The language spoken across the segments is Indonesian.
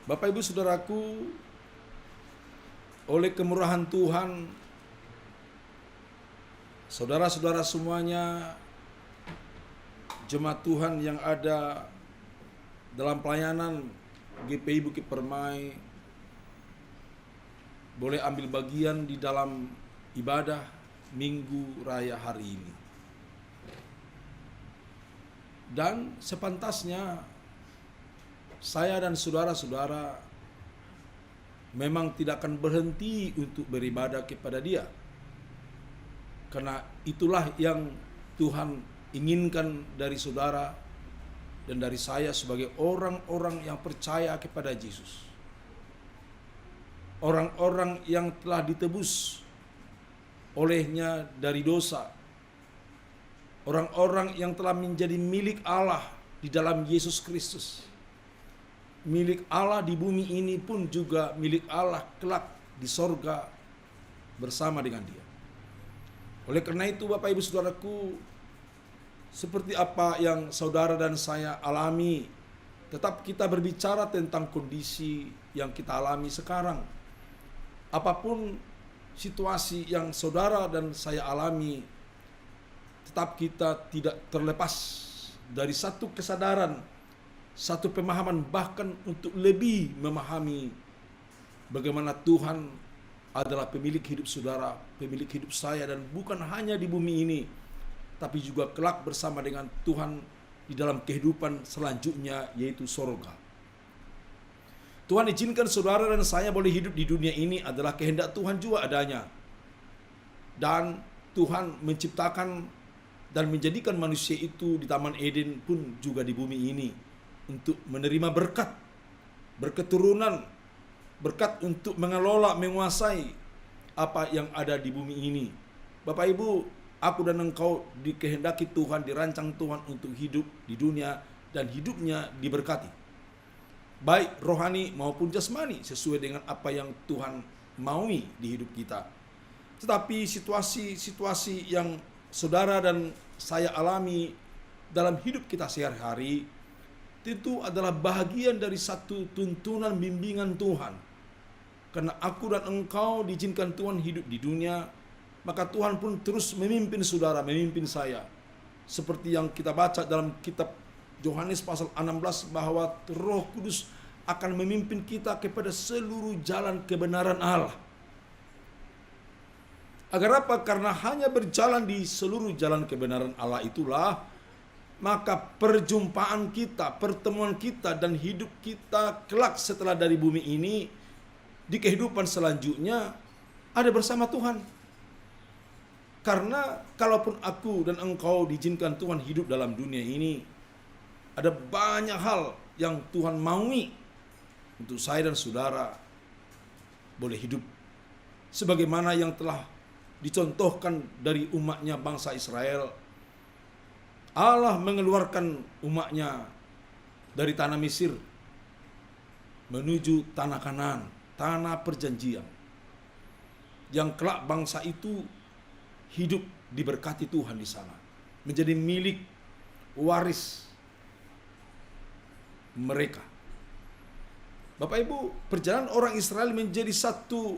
Bapak Ibu Saudaraku, oleh kemurahan Tuhan, saudara-saudara semuanya, jemaat Tuhan yang ada dalam pelayanan GPI Bukit Permai, boleh ambil bagian di dalam ibadah Minggu Raya hari ini. Dan sepantasnya saya dan saudara-saudara memang tidak akan berhenti untuk beribadah kepada Dia. Karena itulah yang Tuhan inginkan dari saudara dan dari saya sebagai orang-orang yang percaya kepada Yesus. Orang-orang yang telah ditebus olehnya dari dosa. Orang-orang yang telah menjadi milik Allah di dalam Yesus Kristus. Milik Allah di bumi ini pun juga milik Allah kelak di sorga bersama dengan Dia. Oleh karena itu Bapak Ibu Saudaraku, seperti apa yang saudara dan saya alami, tetap kita berbicara tentang kondisi yang kita alami sekarang. Apapun situasi yang saudara dan saya alami, tetap kita tidak terlepas dari satu kesadaran, satu pemahaman, bahkan untuk lebih memahami bagaimana Tuhan adalah pemilik hidup saudara, pemilik hidup saya, dan bukan hanya di bumi ini, tapi juga kelak bersama dengan Tuhan di dalam kehidupan selanjutnya, yaitu sorga. Tuhan izinkan saudara dan saya boleh hidup di dunia ini adalah kehendak Tuhan juga adanya. Dan Tuhan menciptakan dan menjadikan manusia itu di Taman Eden pun juga di bumi ini untuk menerima berkat, berketurunan, berkat untuk mengelola, menguasai apa yang ada di bumi ini. Bapak Ibu, aku dan engkau dikehendaki Tuhan, dirancang Tuhan untuk hidup di dunia dan hidupnya diberkati, baik rohani maupun jasmani, sesuai dengan apa yang Tuhan maui di hidup kita. Tetapi situasi-situasi yang saudara dan saya alami dalam hidup kita sehari-hari, itu adalah bahagian dari satu tuntunan bimbingan Tuhan. Karena aku dan engkau diizinkan Tuhan hidup di dunia, maka Tuhan pun terus memimpin saudara, memimpin saya. Seperti yang kita baca dalam kitab Yohanes pasal 16, bahwa Roh Kudus akan memimpin kita kepada seluruh jalan kebenaran Allah. Agar apa? Karena hanya berjalan di seluruh jalan kebenaran Allah itulah, maka perjumpaan kita, pertemuan kita, dan hidup kita kelak setelah dari bumi ini, di kehidupan selanjutnya ada bersama Tuhan. Karena kalaupun aku dan engkau diizinkan Tuhan hidup dalam dunia ini, ada banyak hal yang Tuhan maui untuk saya dan saudara boleh hidup sebagaimana yang telah dicontohkan dari umatnya bangsa Israel. Allah mengeluarkan umatnya dari tanah Mesir menuju tanah Kanaan, tanah perjanjian, yang kelak bangsa itu hidup diberkati Tuhan di sana, menjadi milik waris mereka. Bapak Ibu, perjalanan orang Israel menjadi satu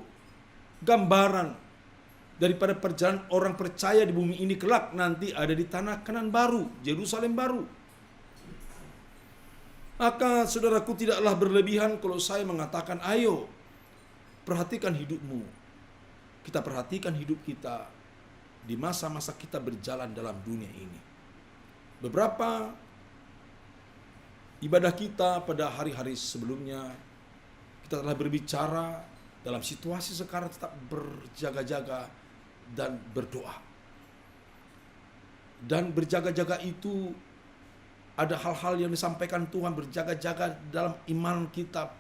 gambaran daripada perjalanan orang percaya di bumi ini kelak nanti ada di tanah Kanaan baru, Yerusalem baru. Maka saudaraku, tidaklah berlebihan kalau saya mengatakan, ayo perhatikan hidupmu. Kita perhatikan hidup kita di masa-masa kita berjalan dalam dunia ini. Beberapa ibadah kita pada hari-hari sebelumnya, kita telah berbicara dalam situasi sekarang tetap berjaga-jaga dan berdoa. Dan berjaga-jaga itu ada hal-hal yang disampaikan Tuhan, berjaga-jaga dalam iman kita,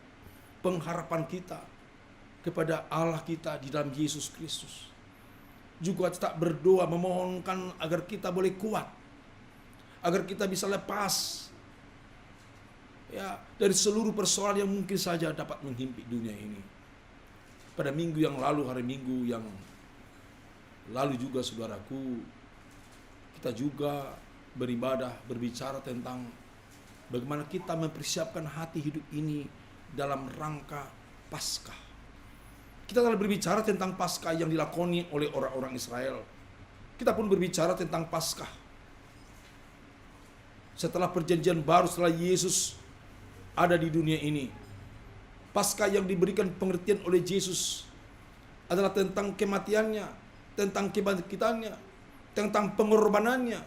pengharapan kita kepada Allah kita di dalam Yesus Kristus. Juga tetap berdoa, memohonkan agar kita boleh kuat, agar kita bisa lepas dari seluruh persoalan yang mungkin saja dapat menghimpit dunia ini. Pada minggu yang lalu, hari Minggu yang lalu juga saudaraku, kita juga beribadah, berbicara tentang bagaimana kita mempersiapkan hati hidup ini dalam rangka Paskah. Kita telah berbicara tentang Paskah yang dilakoni oleh orang-orang Israel. Kita pun berbicara tentang Paskah setelah perjanjian baru, setelah Yesus ada di dunia ini. Paskah yang diberikan pengertian oleh Yesus adalah tentang kematiannya, tentang kebangkitannya, tentang pengorbanannya.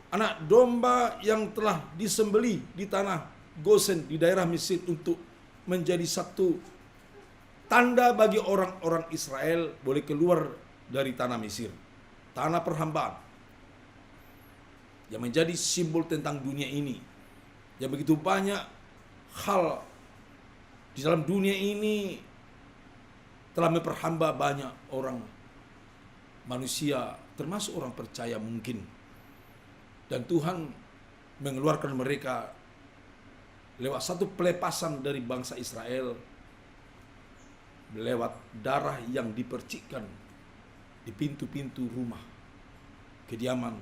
Anak domba yang telah disembelih di tanah Gosen di daerah Mesir untuk menjadi satu tanda bagi orang-orang Israel boleh keluar dari tanah Mesir, tanah perhambaan, yang menjadi simbol tentang dunia ini. Yang begitu banyak hal di dalam dunia ini telah memperhamba banyak orang manusia, termasuk orang percaya mungkin. Dan Tuhan mengeluarkan mereka lewat satu pelepasan dari bangsa Israel, lewat darah yang dipercikkan di pintu-pintu rumah kediaman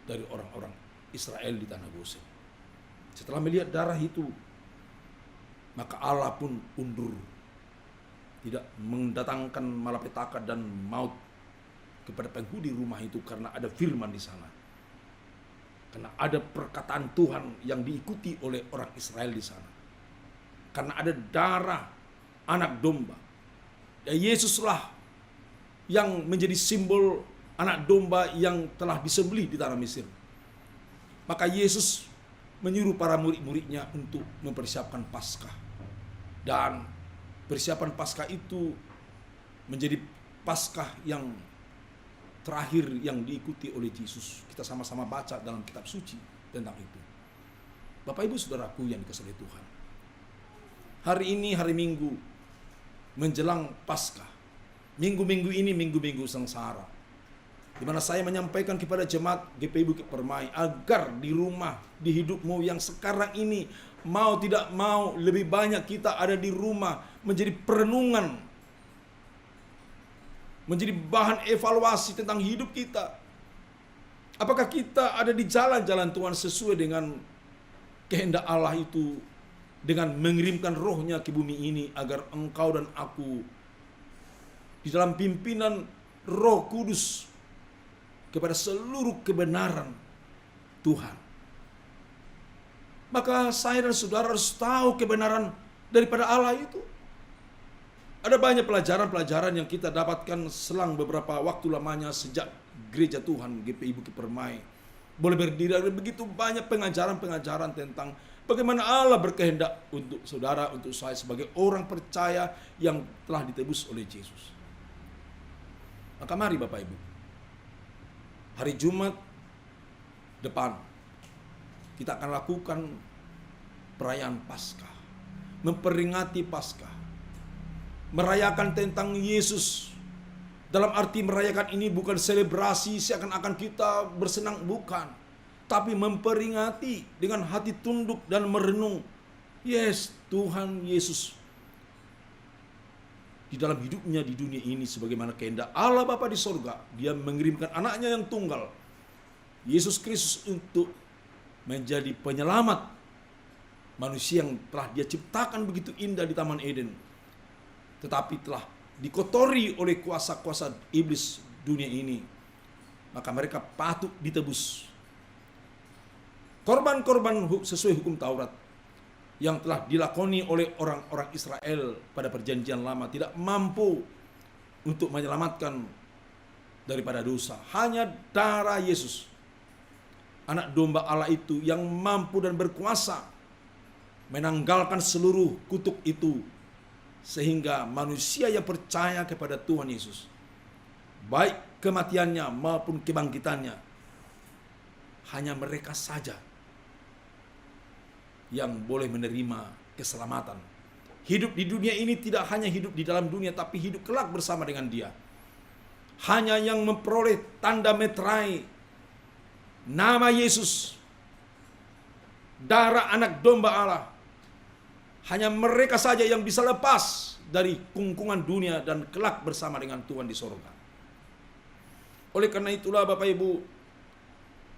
dari orang-orang Israel di tanah Gosen. Setelah melihat darah itu, maka Allah pun undur, tidak mendatangkan malapetaka dan maut kepada penghuni rumah itu, karena ada firman di sana. Karena ada perkataan Tuhan yang diikuti oleh orang Israel di sana. Karena ada darah anak domba. Dan Yesuslah yang menjadi simbol anak domba yang telah disembelih di tanah Mesir. Maka Yesus menyuruh para murid-muridnya untuk mempersiapkan Paskah. Dan persiapan Paskah itu menjadi Paskah yang terakhir yang diikuti oleh Yesus. Kita sama-sama baca dalam kitab suci tentang itu. Bapak Ibu Saudaraku yang dikasihi Tuhan, hari ini hari Minggu menjelang Paskah. Minggu-minggu ini minggu-minggu sengsara, di mana saya menyampaikan kepada jemaat GPI Bukit Permai agar di rumah, di hidupmu yang sekarang ini, mau tidak mau lebih banyak kita ada di rumah, menjadi perenungan, menjadi bahan evaluasi tentang hidup kita. Apakah kita ada di jalan-jalan Tuhan sesuai dengan kehendak Allah itu, dengan mengirimkan rohnya ke bumi ini agar engkau dan aku di dalam pimpinan Roh Kudus kepada seluruh kebenaran Tuhan. Maka saya dan saudara harus tahu kebenaran daripada Allah itu. Ada banyak pelajaran-pelajaran yang kita dapatkan selang beberapa waktu lamanya sejak gereja Tuhan GPI Bukit Permai boleh berdiri. Ada begitu banyak pengajaran-pengajaran tentang bagaimana Allah berkehendak untuk saudara, untuk saya sebagai orang percaya yang telah ditebus oleh Yesus. Maka mari Bapak Ibu, hari Jumat depan kita akan lakukan perayaan Paskah, memperingati Paskah, merayakan tentang Yesus. Dalam arti merayakan ini bukan selebrasi seakan-akan kita bersenang, bukan. Tapi memperingati dengan hati tunduk dan merenung. Yes, Tuhan Yesus di dalam hidupnya di dunia ini sebagaimana kehendak Allah Bapa di sorga. Dia mengirimkan anaknya yang tunggal, Yesus Kristus, untuk menjadi penyelamat manusia yang telah Dia ciptakan begitu indah di Taman Eden, tetapi telah dikotori oleh kuasa-kuasa iblis dunia ini. Maka mereka patut ditebus. Korban-korban sesuai hukum Taurat yang telah dilakoni oleh orang-orang Israel pada perjanjian lama tidak mampu untuk menyelamatkan daripada dosa. Hanya darah Yesus, anak domba Allah itu, yang mampu dan berkuasa menanggalkan seluruh kutuk itu, sehingga manusia yang percaya kepada Tuhan Yesus, baik kematiannya maupun kebangkitannya, hanya mereka saja yang boleh menerima keselamatan. Hidup di dunia ini tidak hanya hidup di dalam dunia, tapi hidup kelak bersama dengan Dia. Hanya yang memperoleh tanda meterai nama Yesus, darah anak domba Allah, hanya mereka saja yang bisa lepas dari kungkungan dunia dan kelak bersama dengan Tuhan di sorga. Oleh karena itulah Bapak Ibu,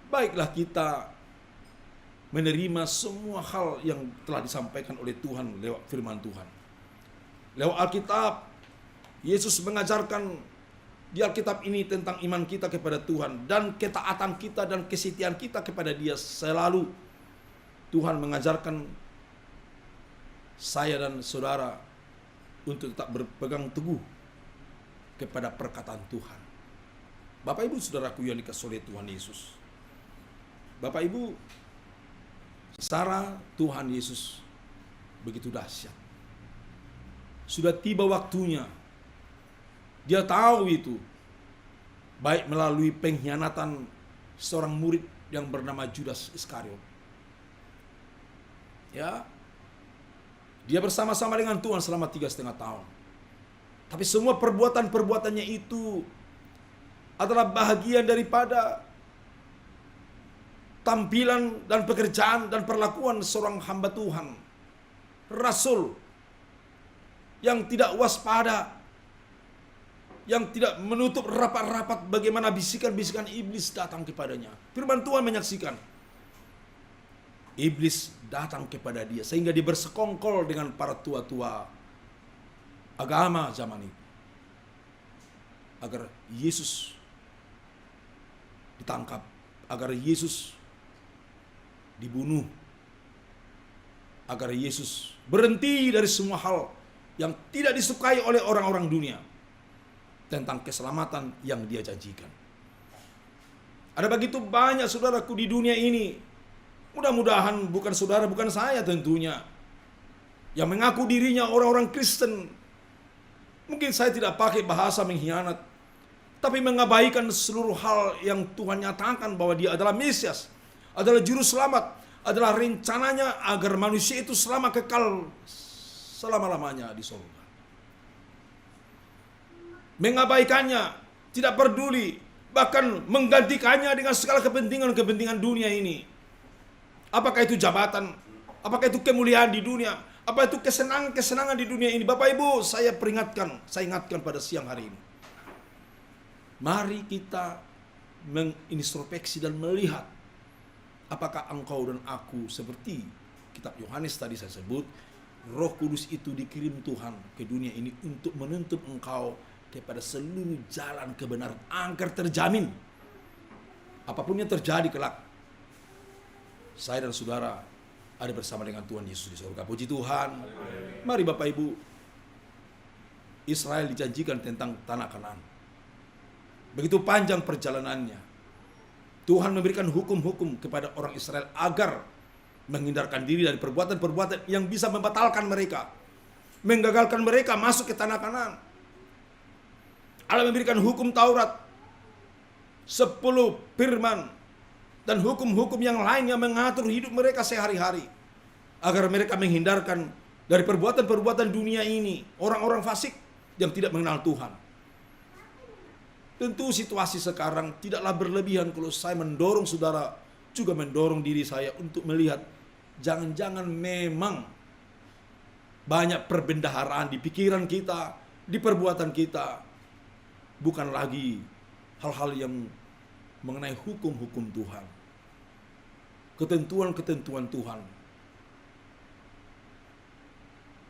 baiklah kita menerima semua hal yang telah disampaikan oleh Tuhan lewat firman Tuhan. Lewat Alkitab, Yesus mengajarkan di Alkitab ini tentang iman kita kepada Tuhan dan ketaatan kita dan kesetiaan kita kepada Dia. Selalu Tuhan mengajarkan saya dan saudara untuk tetap berpegang teguh kepada perkataan Tuhan. Bapak Ibu saudaraku yang dikasihi oleh Tuhan Yesus, Bapak Ibu, secara Tuhan Yesus begitu dahsyat. Sudah tiba waktunya. Dia tahu itu, baik melalui pengkhianatan seorang murid yang bernama Judas Iskariot. Ya, dia bersama-sama dengan Tuhan selama 3,5 tahun. Tapi semua perbuatan-perbuatannya itu adalah bahagian daripada tampilan dan pekerjaan dan perlakuan seorang hamba Tuhan, rasul yang tidak waspada, yang tidak menutup rapat-rapat bagaimana bisikan-bisikan iblis datang kepadanya. Firman Tuhan menyaksikan iblis datang kepada dia sehingga dia bersekongkol dengan para tua-tua agama zaman itu agar Yesus ditangkap, agar Yesus dibunuh, agar Yesus berhenti dari semua hal yang tidak disukai oleh orang-orang dunia tentang keselamatan yang Dia janjikan. Ada begitu banyak saudaraku di dunia ini, mudah-mudahan bukan saudara, bukan saya tentunya, yang mengaku dirinya orang-orang Kristen. Mungkin saya tidak pakai bahasa mengkhianat, tapi mengabaikan seluruh hal yang Tuhan nyatakan bahwa Dia adalah Mesias, adalah juru selamat, adalah rencananya agar manusia itu selamat kekal selama-lamanya di surga. Mengabaikannya, tidak peduli, bahkan menggantikannya dengan segala kepentingan-kepentingan dunia ini. Apakah itu jabatan, apakah itu kemuliaan di dunia, apa itu kesenangan-kesenangan di dunia ini. Bapak Ibu, saya ingatkan pada siang hari ini. Mari kita mengintrospeksi dan melihat apakah engkau dan aku seperti kitab Yohanes tadi saya sebut, Roh Kudus itu dikirim Tuhan ke dunia ini untuk menuntun engkau kepada seluruh jalan kebenaran agar terjamin apapun yang terjadi kelak, saya dan saudara ada bersama dengan Tuhan Yesus di surga. Puji Tuhan. Mari Bapak Ibu, Israel dijanjikan tentang tanah Kanaan. Begitu panjang perjalanannya. Tuhan memberikan hukum-hukum kepada orang Israel agar menghindarkan diri dari perbuatan-perbuatan yang bisa membatalkan mereka, menggagalkan mereka masuk ke tanah Kanaan. Allah memberikan hukum Taurat, 10 firman, dan hukum-hukum yang lain yang mengatur hidup mereka sehari-hari, agar mereka menghindarkan dari perbuatan-perbuatan dunia ini, orang-orang fasik yang tidak mengenal Tuhan. Tentu situasi sekarang tidaklah berlebihan kalau saya mendorong saudara, juga mendorong diri saya untuk melihat, jangan-jangan memang banyak perbendaharaan di pikiran kita, di perbuatan kita, bukan lagi hal-hal yang mengenai hukum-hukum Tuhan, ketentuan-ketentuan Tuhan,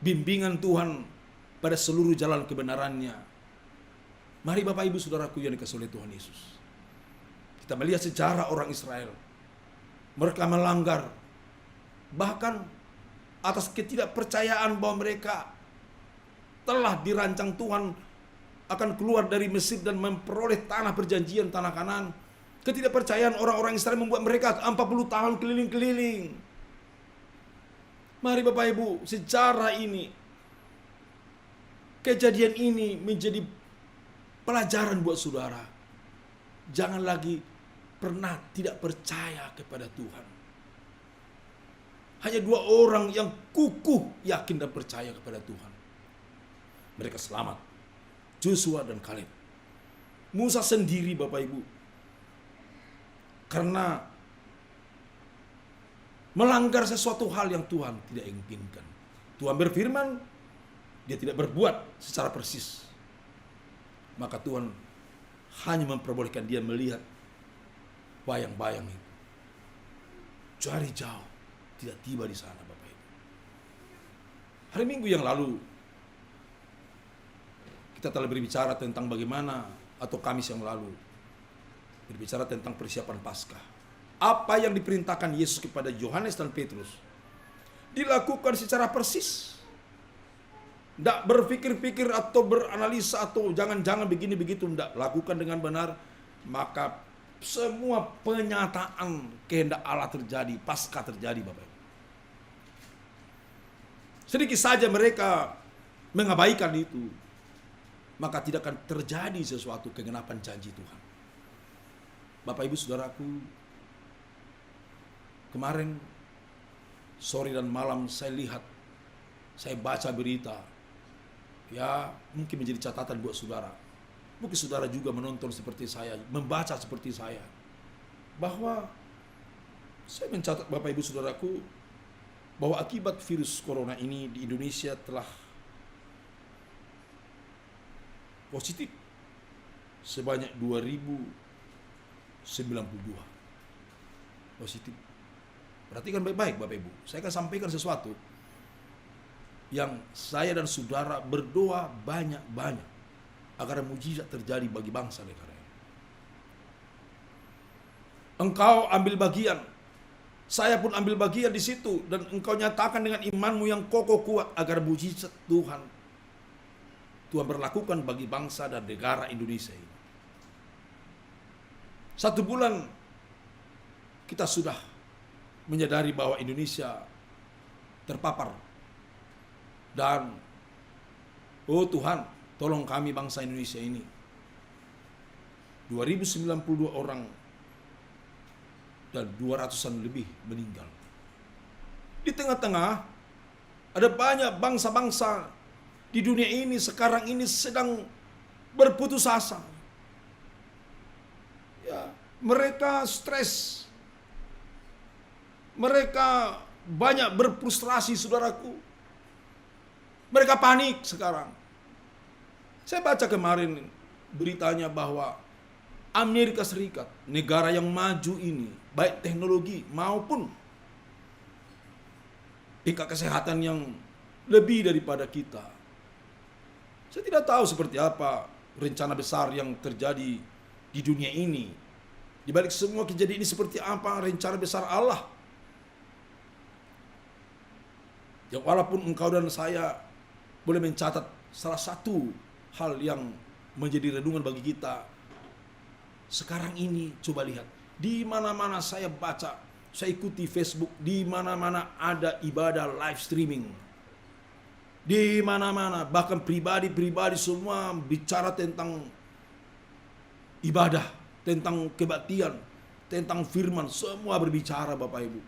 bimbingan Tuhan pada seluruh jalan kebenarannya. Mari Bapak Ibu saudaraku yang dikasihi oleh Tuhan Yesus, kita melihat sejarah orang Israel. Mereka melanggar, bahkan atas ketidakpercayaan bahwa mereka telah dirancang Tuhan akan keluar dari Mesir dan memperoleh tanah perjanjian, tanah Kanaan. Ketidakpercayaan orang-orang Israel membuat mereka 40 tahun keliling-keliling. Mari Bapak Ibu, sejarah ini, kejadian ini menjadi pelajaran buat saudara. Jangan lagi pernah tidak percaya kepada Tuhan. Hanya 2 orang yang kukuh yakin dan percaya kepada Tuhan. Mereka selamat, Joshua dan Kaleb. Musa sendiri Bapak Ibu, karena melanggar sesuatu hal yang Tuhan tidak inginkan. Tuhan berfirman, dia tidak berbuat secara persis. Maka Tuhan hanya memperbolehkan dia melihat bayang-bayang itu dari jauh. tidak tiba di sana, Bapak Ibu. Hari Minggu yang lalu kita telah berbicara tentang bagaimana, atau Kamis yang lalu berbicara tentang persiapan Paskah. Apa yang diperintahkan Yesus kepada Yohanes dan Petrus dilakukan secara persis. Tidak berpikir-pikir atau beranalisa atau jangan-jangan begini begitu, tidak. Lakukan dengan benar, maka semua penyataan kehendak Allah terjadi, Paskah terjadi, Bapak Ibu. Sedikit saja mereka mengabaikan itu, maka tidak akan terjadi sesuatu kegenapan janji Tuhan. Bapak Ibu Saudaraku, kemarin sore dan malam saya lihat, saya baca berita, ya mungkin menjadi catatan buat saudara. Mungkin saudara juga menonton seperti saya, membaca seperti saya, bahwa saya mencatat, Bapak Ibu Saudaraku, bahwa akibat virus corona ini di Indonesia telah positif sebanyak 2092 positif. Perhatikan baik-baik, Bapak Ibu. Saya akan sampaikan sesuatu yang saya dan saudara berdoa banyak-banyak agar mujizat terjadi bagi bangsa negara ini. Engkau ambil bagian, saya pun ambil bagian di situ, dan engkau nyatakan dengan imanmu yang kokoh kuat agar mujizat Tuhan berlakukan bagi bangsa dan negara Indonesia ini. 1 bulan kita sudah menyadari bahwa Indonesia terpapar, dan oh Tuhan, tolong kami bangsa Indonesia ini. 2092 orang dan 200-an lebih meninggal. Di tengah-tengah ada banyak bangsa-bangsa di dunia ini sekarang ini sedang berputus asa. Ya, mereka stres. Mereka banyak berfrustrasi, saudaraku. Mereka panik sekarang. Saya baca kemarin beritanya bahwa Amerika Serikat, negara yang maju ini, baik teknologi maupun tingkat kesehatan yang lebih daripada kita. Saya tidak tahu seperti apa rencana besar yang terjadi di dunia ini. Di balik semua kejadian ini seperti apa rencana besar Allah. Yang walaupun engkau dan saya boleh mencatat salah satu hal yang menjadi renungan bagi kita. Sekarang ini coba lihat, di mana-mana saya baca, saya ikuti Facebook, di mana-mana ada ibadah live streaming. Di mana-mana, bahkan pribadi-pribadi semua bicara tentang ibadah, tentang kebaktian, tentang firman, semua berbicara, Bapak Ibu.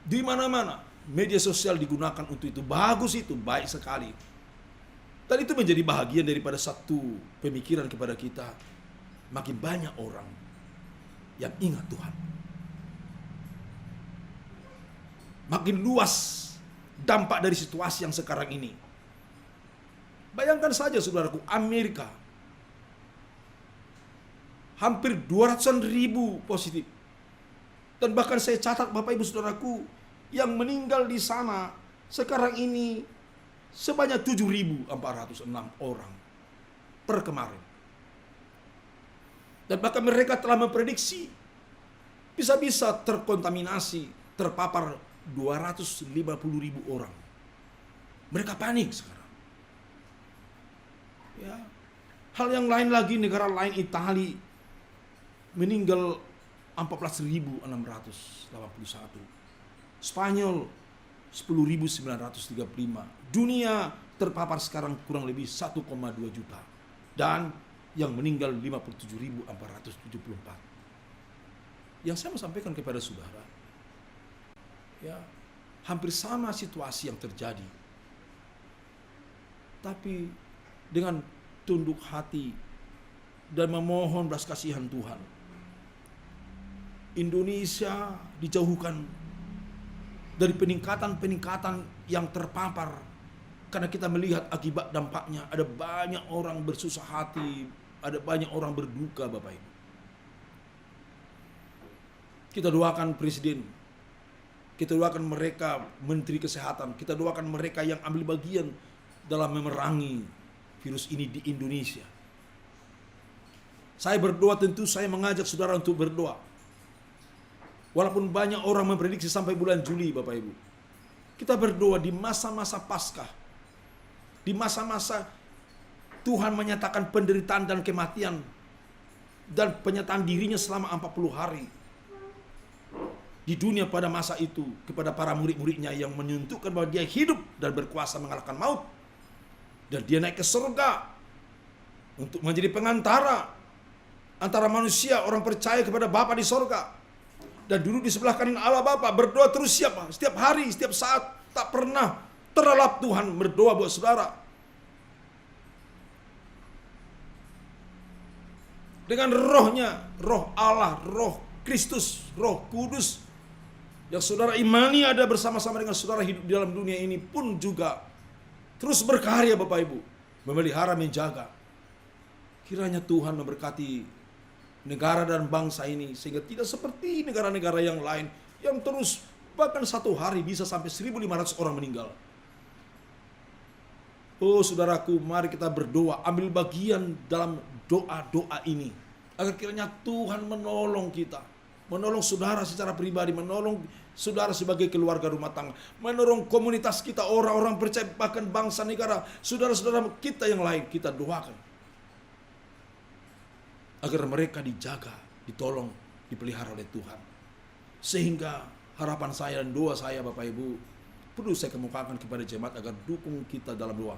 Di mana-mana media sosial digunakan untuk itu. Bagus itu, baik sekali. Dan itu menjadi bahagian daripada satu pemikiran kepada kita. Makin banyak orang yang ingat Tuhan. Makin luas dampak dari situasi yang sekarang ini. Bayangkan saja saudaraku, Amerika. Hampir 200.000 positif. Dan bahkan saya catat Bapak Ibu Saudaraku, yang meninggal di sana sekarang ini sebanyak 7.406 orang per kemarin. Dan bahkan mereka telah memprediksi bisa-bisa terkontaminasi, terpapar 250.000 orang. Mereka panik sekarang. Ya. Hal yang lain lagi, negara lain, Italia, meninggal 14.681. Spanyol 10.935. Dunia terpapar sekarang kurang lebih 1,2 juta. Dan yang meninggal 57.474. Yang saya mau sampaikan kepada saudara, ya, hampir sama situasi yang terjadi. Tapi dengan tunduk hati dan memohon belas kasihan Tuhan, Indonesia dijauhkan dari peningkatan-peningkatan yang terpapar, karena kita melihat akibat dampaknya ada banyak orang bersusah hati, ada banyak orang berduka, Bapak Ibu. Kita doakan Presiden Kita doakan mereka menteri kesehatan. Kita doakan mereka yang ambil bagian dalam memerangi virus ini di Indonesia. Saya berdoa, tentu saya mengajak saudara untuk berdoa. Walaupun banyak orang memprediksi sampai bulan Juli, Bapak Ibu. Kita berdoa di masa-masa Paskah. Di masa-masa Tuhan menyatakan penderitaan dan kematian. Dan penyataan dirinya selama 40 hari. Di dunia pada masa itu, kepada para murid-muridnya yang menunjukkan bahwa dia hidup dan berkuasa mengalahkan maut. Dan dia naik ke surga untuk menjadi pengantara antara manusia, orang percaya kepada Bapa di surga. Dan duduk di sebelah kanan Allah Bapa, berdoa terus setiap hari, setiap saat. Tak pernah terlelap Tuhan berdoa buat saudara. Dengan rohnya, roh Allah, roh Kristus, roh Kudus, yang saudara imani ada bersama-sama dengan saudara hidup di dalam dunia ini pun juga terus berkarya, Bapak Ibu, memelihara, menjaga. Kiranya Tuhan memberkati negara dan bangsa ini sehingga tidak seperti negara-negara yang lain yang terus bahkan satu hari bisa sampai 1.500 orang meninggal. Oh saudaraku, mari kita berdoa, ambil bagian dalam doa-doa ini agar kiranya Tuhan menolong kita, menolong saudara secara pribadi, menolong saudara sebagai keluarga rumah tangga, menolong komunitas kita, orang-orang percaya, bahkan bangsa negara, saudara-saudara kita yang lain. Kita doakan agar mereka dijaga, ditolong, dipelihara oleh Tuhan. Sehingga harapan saya dan doa saya, Bapak Ibu, perlu saya kemukakan kepada jemaat agar dukung kita dalam doa.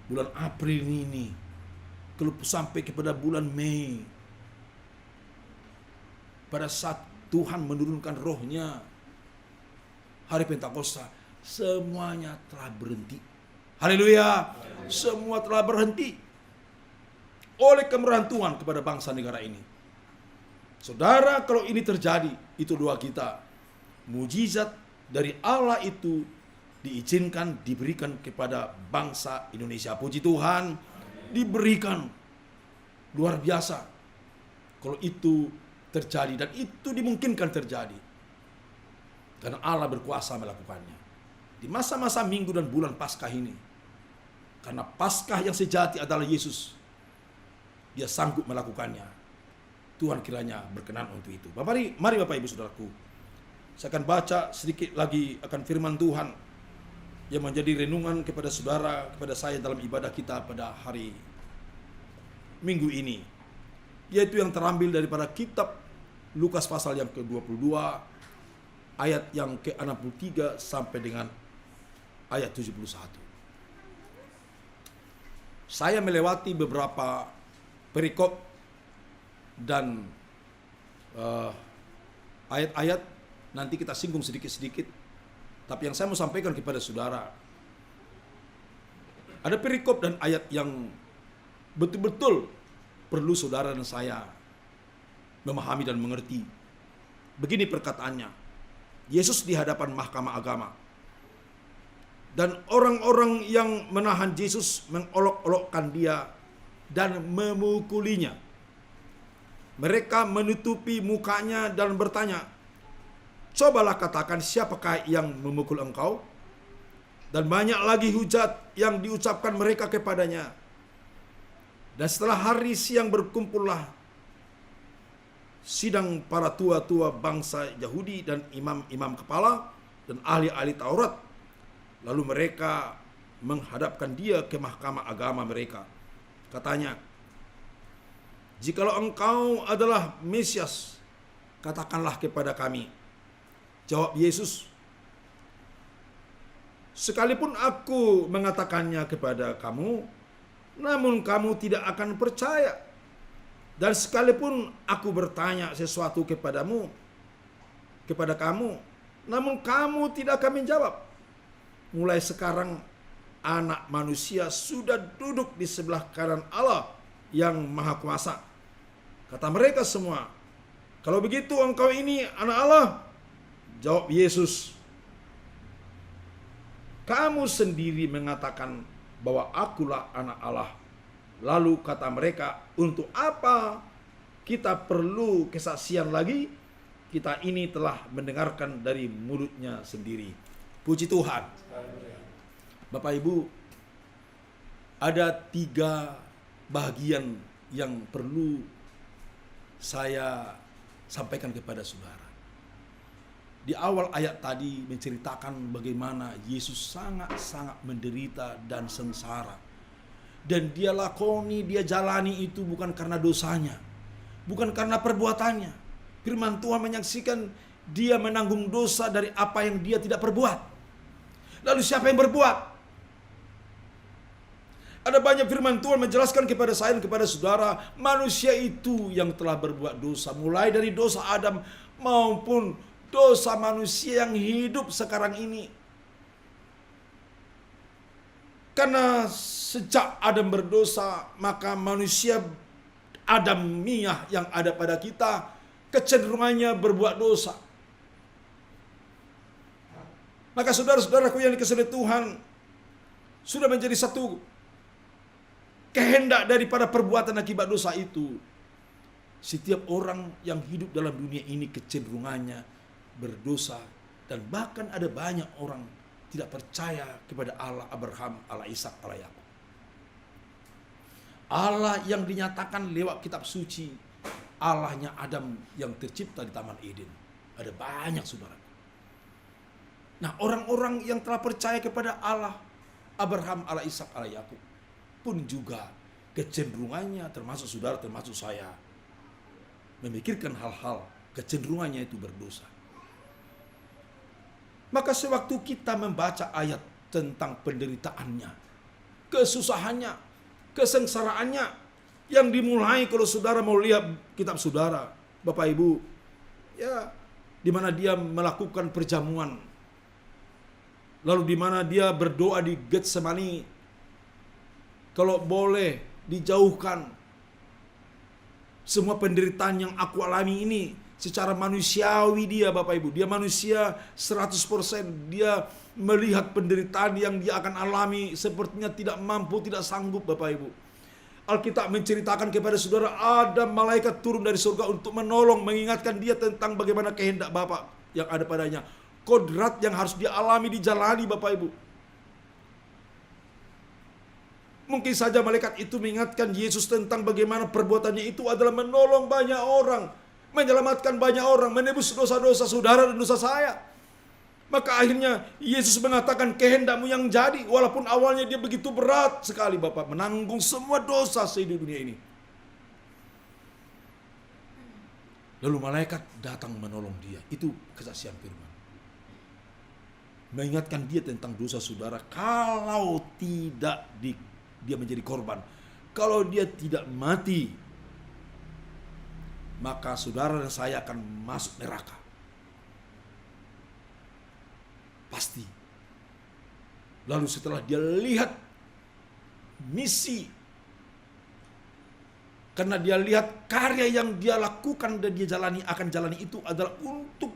Bulan April ini, kalau sampai kepada bulan Mei, pada saat Tuhan menurunkan rohnya, hari Pentakosta, semuanya telah berhenti. Haleluya. Semua telah berhenti oleh kemurahan Tuhan kepada bangsa negara ini. Saudara, kalau ini terjadi, itu doa kita. Mujizat dari Allah itu diizinkan, diberikan kepada bangsa Indonesia. Puji Tuhan, diberikan. Luar biasa kalau itu terjadi, dan itu dimungkinkan terjadi karena Allah berkuasa melakukannya di masa-masa minggu dan bulan Paskah ini. Karena Paskah yang sejati adalah Yesus, dia sanggup melakukannya. Tuhan kiranya berkenan untuk itu. Mari Bapak Ibu Saudaraku, saya akan baca sedikit lagi akan firman Tuhan yang menjadi renungan kepada saudara, kepada saya dalam ibadah kita pada hari Minggu ini, yaitu yang terambil daripada kitab Lukas pasal yang ke-22 ayat yang ke-63 sampai dengan ayat 71. Saya melewati beberapa perikop dan ayat-ayat, nanti kita singgung sedikit-sedikit. Tapi yang saya mau sampaikan kepada saudara, ada perikop dan ayat yang betul-betul perlu saudara dan saya memahami dan mengerti. Begini perkataannya. Yesus di hadapan mahkamah agama. Dan orang-orang yang menahan Yesus mengolok-olokkan dia dan memukulinya. Mereka menutupi mukanya dan bertanya, "Cobalah katakan, siapakah yang memukul engkau?" Dan banyak lagi hujat yang diucapkan mereka kepadanya. Dan setelah hari siang berkumpullah sidang para tua-tua bangsa Yahudi dan imam-imam kepala dan ahli-ahli Taurat. Lalu mereka menghadapkan dia ke mahkamah agama mereka. Katanya, "Jikalau engkau adalah Mesias, katakanlah kepada kami." Jawab Yesus, "Sekalipun aku mengatakannya kepada kamu, namun kamu tidak akan percaya. Dan sekalipun aku bertanya sesuatu kepada kamu, namun kamu tidak akan menjawab. Mulai sekarang Anak Manusia sudah duduk di sebelah kanan Allah yang Maha Kuasa." Kata mereka semua, "Kalau begitu engkau ini anak Allah?" Jawab Yesus, "Kamu sendiri mengatakan bahwa akulah anak Allah." Lalu kata mereka, "Untuk apa kita perlu kesaksian lagi? kita ini telah mendengarkan dari mulutnya sendiri. Puji Tuhan. Bapak Ibu, ada 3 bagian yang perlu saya sampaikan kepada saudara. Di awal ayat tadi menceritakan bagaimana Yesus sangat-sangat menderita dan sengsara. Dan dia lakoni, dia jalani itu bukan karena dosanya, bukan karena perbuatannya. Firman Tuhan menyaksikan dia menanggung dosa dari apa yang dia tidak perbuat. Lalu siapa yang berbuat? Ada banyak firman Tuhan menjelaskan kepada saya dan kepada saudara, manusia itu yang telah berbuat dosa, mulai dari dosa Adam maupun dosa manusia yang hidup sekarang ini. Karena sejak Adam berdosa, maka manusia Adamiah yang ada pada kita kecenderungannya berbuat dosa. Maka saudara-saudaraku yang dikasihi Tuhan, sudah menjadi satu kehendak daripada perbuatan akibat dosa itu. Setiap orang yang hidup dalam dunia ini kecenderungannya berdosa. Dan bahkan ada banyak orang tidak percaya kepada Allah Abraham, Allah Ishak, Allah Yakub. Allah yang dinyatakan lewat kitab suci, Allahnya Adam yang tercipta di Taman Eden. Ada banyak saudara. Nah, orang-orang yang telah percaya kepada Allah Abraham, Allah Ishak, Allah Yakub pun juga kecenderungannya, termasuk saudara, termasuk saya, memikirkan hal-hal kecenderungannya itu berdosa. Maka sewaktu kita membaca ayat tentang penderitaannya, kesusahannya, kesengsaraannya, yang dimulai kalau saudara mau lihat kitab saudara, Bapak Ibu, ya, di mana dia melakukan perjamuan, lalu di mana dia berdoa di Getsemani, kalau boleh dijauhkan semua penderitaan yang aku alami ini. Secara manusiawi dia, Bapak Ibu, dia manusia 100%. Dia melihat penderitaan yang dia akan alami, sepertinya tidak mampu, tidak sanggup, Bapak Ibu. Alkitab menceritakan kepada saudara, ada malaikat turun dari surga untuk menolong, mengingatkan dia tentang bagaimana kehendak Bapa yang ada padanya. Kodrat yang harus dia alami, dijalani, Bapak Ibu. Mungkin saja malaikat itu mengingatkan Yesus tentang bagaimana perbuatannya itu adalah menolong banyak orang, menyelamatkan banyak orang, menebus dosa-dosa saudara dan dosa saya. Maka akhirnya Yesus mengatakan, kehendakmu yang jadi, walaupun awalnya dia begitu berat sekali, Bapak, menanggung semua dosa di dunia ini. Lalu malaikat datang menolong dia. Itu kesaksian firman. Mengingatkan dia tentang dosa saudara, kalau tidak dia menjadi korban. Kalau dia tidak mati, maka saudara dan saya akan masuk neraka. Pasti. Lalu setelah dia lihat misi, karena dia lihat karya yang dia lakukan dan dia akan jalani itu adalah untuk,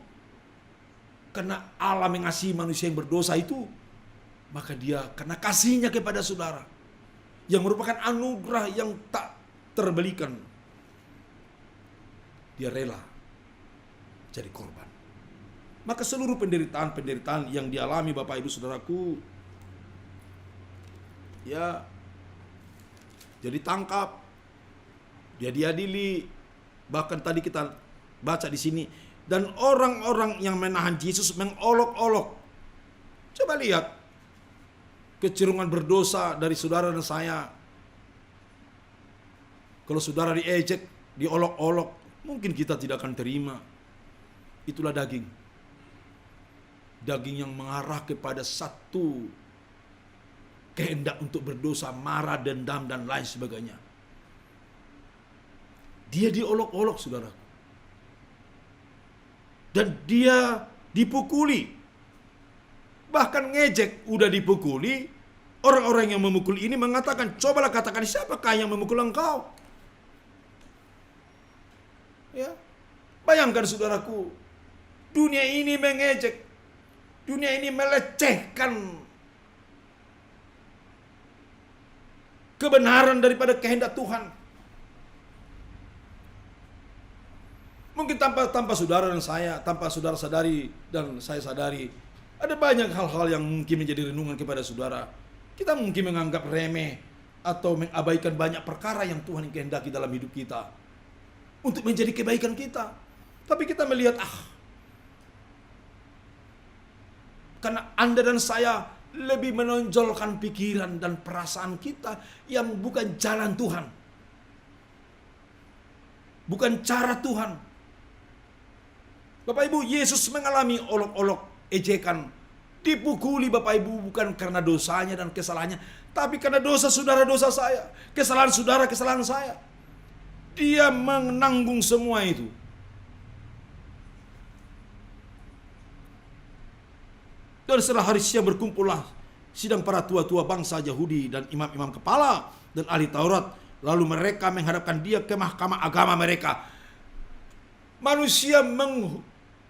karena Allah mengasihi manusia yang berdosa itu, maka dia karena kasihnya kepada saudara, yang merupakan anugerah yang tak terbelikan, dia rela jadi korban. Maka seluruh penderitaan yang dialami Bapak Ibu Saudaraku, ya, jadi tangkap, dia diadili, bahkan tadi kita baca di sini, dan orang-orang yang menahan Yesus mengolok-olok. Coba lihat kecenderungan berdosa dari saudara dan saya. Kalau saudara diejek, diolok-olok, mungkin kita tidak akan terima. Itulah daging. Daging yang mengarah kepada satu kehendak untuk berdosa, marah, dendam, dan lain sebagainya. Dia diolok-olok, saudara. Dan dia dipukuli. Bahkan ngejek, udah dipukuli. Orang-orang yang memukul ini mengatakan, cobalah katakan siapakah yang memukul engkau? Ya, bayangkan saudaraku, dunia ini mengejek, dunia ini melecehkan kebenaran daripada kehendak Tuhan. Mungkin tanpa saudara dan saya, tanpa saudara sadari dan saya sadari, ada banyak hal-hal yang mungkin menjadi renungan kepada saudara. Kita mungkin menganggap remeh atau mengabaikan banyak perkara yang Tuhan kehendaki dalam hidup kita untuk menjadi kebaikan kita. Tapi kita melihat, karena Anda dan saya lebih menonjolkan pikiran dan perasaan kita yang bukan jalan Tuhan, bukan cara Tuhan. Bapak Ibu, Yesus mengalami olok-olok, ejekan, dipukuli Bapak Ibu bukan karena dosanya dan kesalahannya, tapi karena dosa saudara, dosa saya, kesalahan saudara, kesalahan saya. Dia menanggung semua itu. Dan setelah hari siang berkumpullah sidang para tua-tua bangsa Yahudi dan imam-imam kepala dan ahli Taurat. Lalu mereka menghadapkan dia ke mahkamah agama mereka. Manusia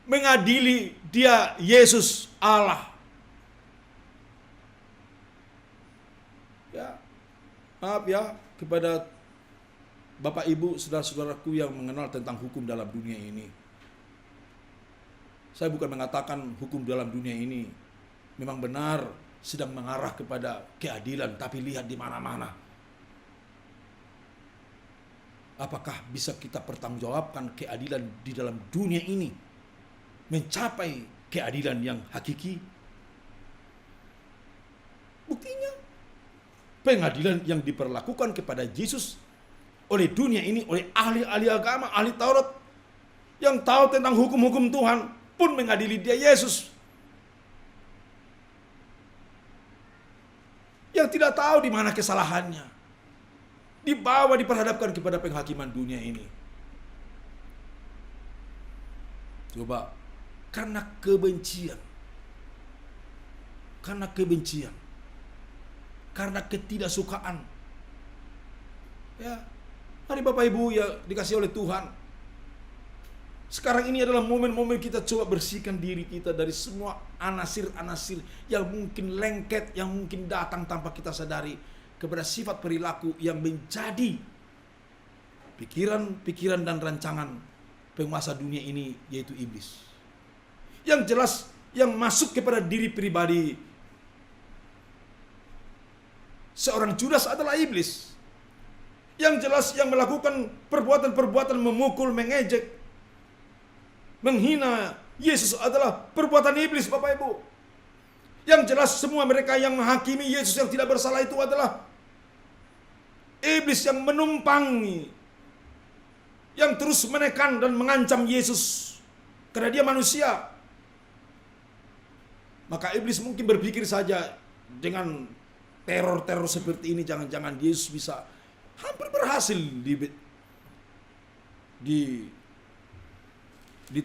mengadili dia, Yesus Allah. Ya, maaf ya kepada Bapak Ibu, saudara-saudaraku yang mengenal tentang hukum dalam dunia ini. Saya bukan mengatakan hukum dalam dunia ini memang benar sedang mengarah kepada keadilan, tapi lihat di mana-mana. Apakah bisa kita pertanggungjawabkan keadilan di dalam dunia ini mencapai keadilan yang hakiki? Buktinya pengadilan yang diperlakukan kepada Yesus oleh dunia ini, oleh ahli-ahli agama, ahli Taurat yang tahu tentang hukum-hukum Tuhan pun mengadili dia, Yesus. Yang tidak tahu di mana kesalahannya, dibawa diperhadapkan kepada penghakiman dunia ini. Coba, karena kebencian, karena ketidaksukaan. Ya, mari Bapak Ibu ya dikasih oleh Tuhan. Sekarang ini adalah momen-momen kita coba bersihkan diri kita dari semua anasir-anasir yang mungkin lengket, yang mungkin datang tanpa kita sadari kepada sifat perilaku yang menjadi pikiran-pikiran dan rancangan penguasa dunia ini, yaitu iblis. Yang jelas yang masuk kepada diri pribadi seorang Judas adalah iblis. Yang jelas yang melakukan perbuatan-perbuatan memukul, mengejek, menghina Yesus adalah perbuatan iblis, Bapak Ibu. Yang jelas semua mereka yang menghakimi Yesus yang tidak bersalah itu adalah iblis yang menumpangi, yang terus menekan dan mengancam Yesus karena dia manusia. Maka iblis mungkin berpikir saja dengan teror-teror seperti ini, jangan-jangan Yesus bisa hampir berhasil di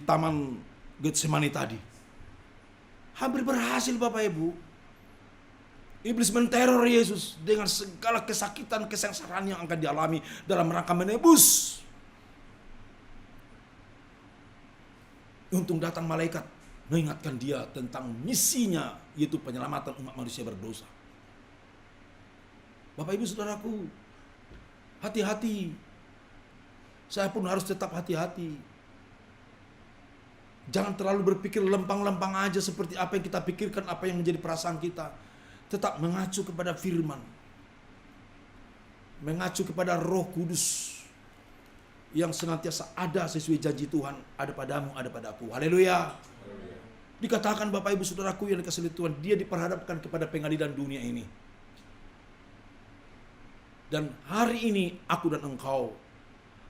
taman Getsemani tadi. Hampir berhasil, Bapak Ibu. Iblis menteror Yesus dengan segala kesakitan, kesengsaraan yang akan dialami dalam rangka menebus. Untung datang malaikat mengingatkan dia tentang misinya, yaitu penyelamatan umat manusia berdosa. Bapak Ibu saudaraku, hati-hati. Saya pun harus tetap hati-hati. Jangan terlalu berpikir lempang-lempang aja seperti apa yang kita pikirkan, apa yang menjadi perasaan kita. Tetap mengacu kepada firman. Mengacu kepada Roh Kudus yang senantiasa ada sesuai janji Tuhan, ada padamu, ada padaku. Haleluya. Dikatakan Bapak Ibu saudaraku yang dikasihi Tuhan, dia diperhadapkan kepada pengadilan dunia ini. Dan hari ini aku dan engkau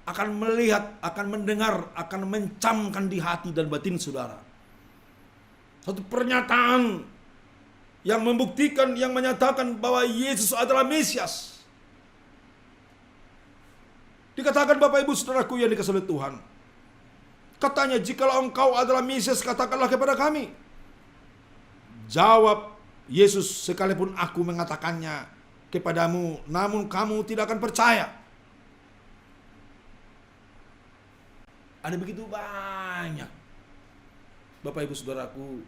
akan melihat, akan mendengar, akan mencamkan di hati dan batin saudara satu pernyataan yang membuktikan, yang menyatakan bahwa Yesus adalah Mesias. Dikatakan Bapak Ibu saudaraku yang dikasihi Tuhan, katanya, jikalau engkau adalah Mesias, katakanlah kepada kami. Jawab Yesus, sekalipun aku mengatakannya kepadamu, namun kamu tidak akan percaya. Ada begitu banyak, Bapak Ibu saudaraku,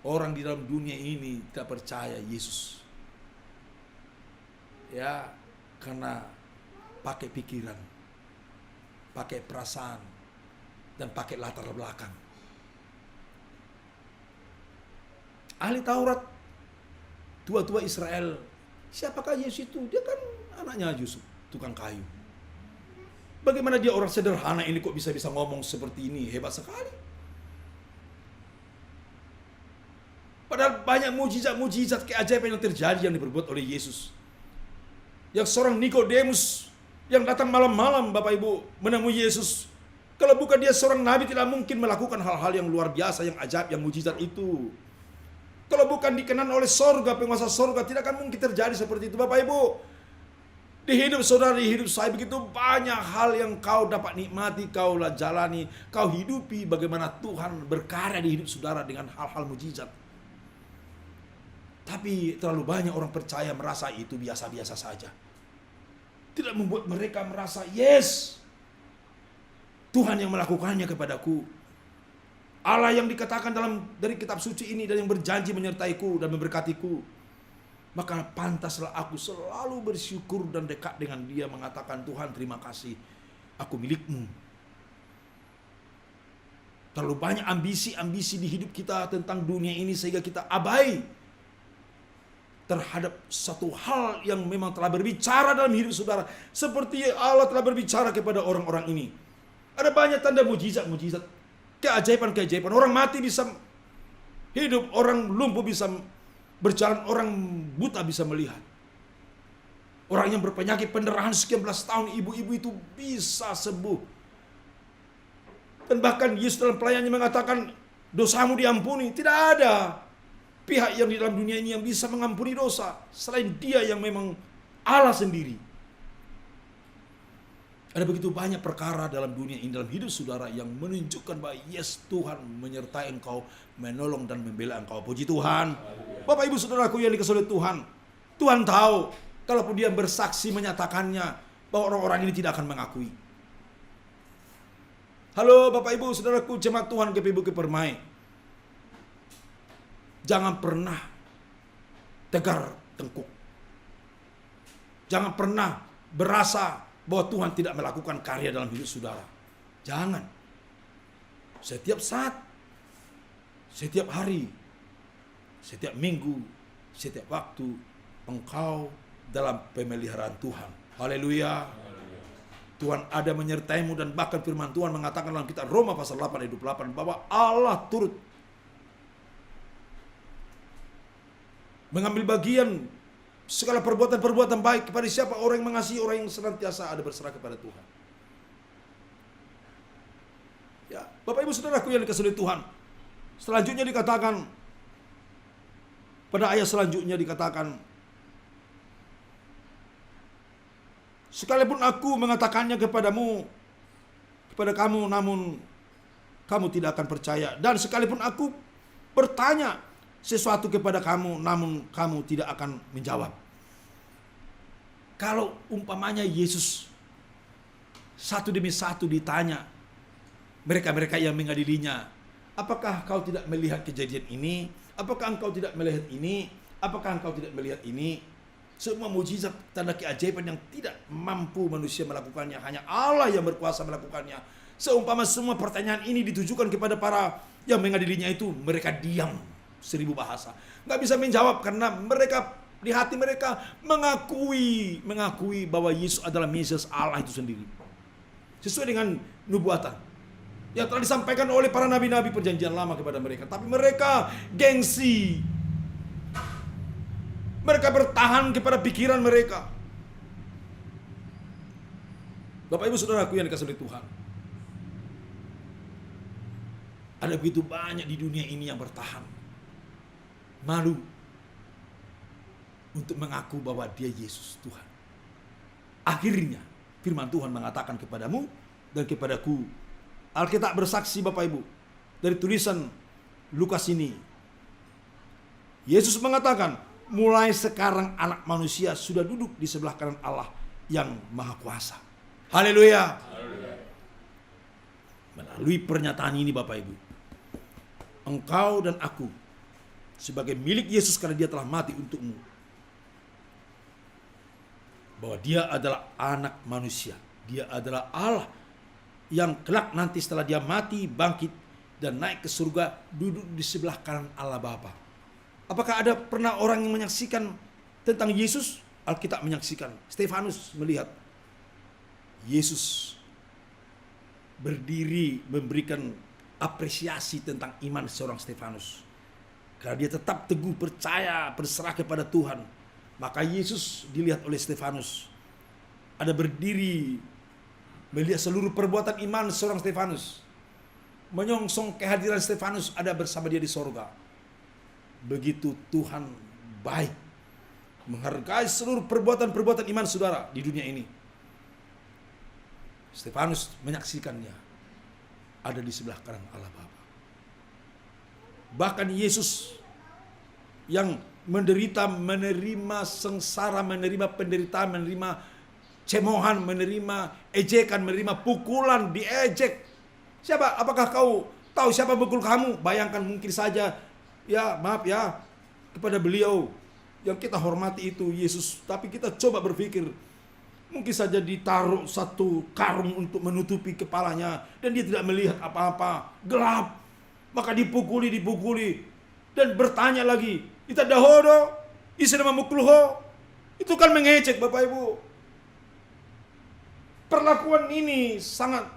orang di dalam dunia ini tidak percaya Yesus. Ya, karena pakai pikiran. pakai perasaan, dan pakai latar belakang. Ahli Taurat, tua-tua Israel, siapakah Yesus itu? Dia kan anaknya Yusuf, tukang kayu. Bagaimana dia orang sederhana ini kok bisa ngomong seperti ini? Hebat sekali. Padahal banyak mujizat-mujizat keajaiban yang terjadi yang diperbuat oleh Yesus. Yang seorang Nikodemus yang datang malam-malam, Bapak Ibu, menemui Yesus. Kalau bukan dia seorang nabi, tidak mungkin melakukan hal-hal yang luar biasa, yang ajaib, yang mujizat itu. Kalau bukan dikenan oleh sorga, penguasa sorga, tidak akan mungkin terjadi seperti itu, Bapak Ibu. Di hidup saudara, di hidup saya, begitu banyak hal yang kau dapat nikmati, kau jalani, kau hidupi bagaimana Tuhan berkarya di hidup saudara dengan hal-hal mujizat. Tapi terlalu banyak orang percaya merasa itu biasa-biasa saja. Tidak membuat mereka merasa, yes, Tuhan yang melakukannya kepadaku. Allah yang dikatakan dari kitab suci ini dan yang berjanji menyertaiku dan memberkatiku. Maka pantaslah aku selalu bersyukur dan dekat dengan dia, mengatakan, Tuhan terima kasih, aku milikmu. Terlalu banyak ambisi-ambisi di hidup kita tentang dunia ini sehingga kita abai terhadap satu hal yang memang telah berbicara dalam hidup saudara. Seperti Allah telah berbicara kepada orang-orang ini. Ada banyak tanda mujizat-mujizat, keajaiban-keajaiban. Orang mati bisa hidup, orang lumpuh bisa berjalan, orang buta bisa melihat. Orang yang berpenyakit pendarahan sekian belas tahun, ibu-ibu itu bisa sembuh. Dan bahkan Yesus dalam pelayanannya mengatakan, dosamu diampuni. Tidak ada pihak yang di dalam dunia ini yang bisa mengampuni dosa selain dia yang memang Allah sendiri. Ada begitu banyak perkara dalam dunia ini, dalam hidup saudara, yang menunjukkan bahwa yes, Tuhan menyertai engkau, menolong dan membela engkau. Puji Tuhan. Bapak Ibu Saudaraku yang dikasihi oleh Tuhan, Tuhan tahu kalaupun dia bersaksi menyatakannya bahwa orang-orang ini tidak akan mengakui. Halo Bapak Ibu Saudaraku, jemaat Tuhan GPIB Permai, jangan pernah tegar tengkuk. Jangan pernah berasa bahwa Tuhan tidak melakukan karya dalam hidup saudara. Jangan. Setiap saat, setiap hari, setiap minggu, setiap waktu, engkau dalam pemeliharaan Tuhan. Haleluya. Tuhan ada menyertaimu, dan bahkan firman Tuhan mengatakan dalam kitab Roma pasal 8 ayat 28 bahwa Allah turut mengambil bagian segala perbuatan-perbuatan baik kepada siapa? Orang yang mengasihi, orang yang senantiasa ada berserah kepada Tuhan. Ya, Bapak Ibu Saudaraku yang dikasihi Tuhan, selanjutnya dikatakan, pada ayat selanjutnya dikatakan, sekalipun aku mengatakannya kepada kamu, namun kamu tidak akan percaya. Dan sekalipun aku bertanya sesuatu kepada kamu, namun kamu tidak akan menjawab. Kalau umpamanya Yesus satu demi satu ditanya mereka-mereka yang mengadilinya, apakah kau tidak melihat kejadian ini? Apakah engkau tidak melihat ini? Apakah engkau tidak melihat ini? Semua mujizat, tanda keajaiban yang tidak mampu manusia melakukannya, hanya Allah yang berkuasa melakukannya. Seumpama semua pertanyaan ini ditujukan kepada para yang mengadilinya itu, mereka diam 1000 bahasa. Nggak bisa menjawab karena mereka di hati mereka mengakui bahwa Yesus adalah Mesias Allah itu sendiri. Sesuai dengan nubuatan yang telah disampaikan oleh para nabi-nabi perjanjian lama kepada mereka. Tapi mereka gengsi. Mereka bertahan kepada pikiran mereka. Bapak Ibu Saudaraku yang dikasihi oleh Tuhan, ada begitu banyak di dunia ini yang bertahan, malu untuk mengaku bahwa dia Yesus Tuhan. Akhirnya firman Tuhan mengatakan kepadamu dan kepadaku, Alkitab bersaksi Bapak Ibu, dari tulisan Lukas ini, Yesus mengatakan, mulai sekarang anak manusia sudah duduk di sebelah kanan Allah yang Maha Kuasa. Haleluya. Melalui pernyataan ini Bapak Ibu, engkau dan aku sebagai milik Yesus karena dia telah mati untukmu, bahwa dia adalah anak manusia, dia adalah Allah yang kelak nanti setelah dia mati, bangkit, dan naik ke surga, duduk di sebelah kanan Allah Bapa. Apakah ada pernah orang yang menyaksikan tentang Yesus? Alkitab menyaksikan. Stefanus melihat Yesus berdiri memberikan apresiasi tentang iman seorang Stefanus. Karena dia tetap teguh percaya, berserah kepada Tuhan. Maka Yesus dilihat oleh Stefanus. Ada berdiri melihat seluruh perbuatan iman seorang Stefanus. Menyongsong kehadiran Stefanus ada bersama dia di sorga. Begitu Tuhan baik, menghargai seluruh perbuatan-perbuatan iman saudara di dunia ini. Stefanus menyaksikannya ada di sebelah kanan Allah Bapa. Bahkan Yesus yang menderita, menerima sengsara, menerima penderitaan, menerima cemohan, menerima ejekan, menerima pukulan, diejek. Siapa? Apakah kau tahu siapa pukul kamu? Bayangkan mungkin saja, ya maaf ya, kepada beliau yang kita hormati itu Yesus. Tapi kita coba berpikir, mungkin saja ditaruh satu karung untuk menutupi kepalanya dan dia tidak melihat apa-apa, gelap. Maka dipukuli, dan bertanya lagi, "Ita dahodo, isa nama mukluho." Itu kan mengecek, Bapak Ibu. Perlakuan ini sangat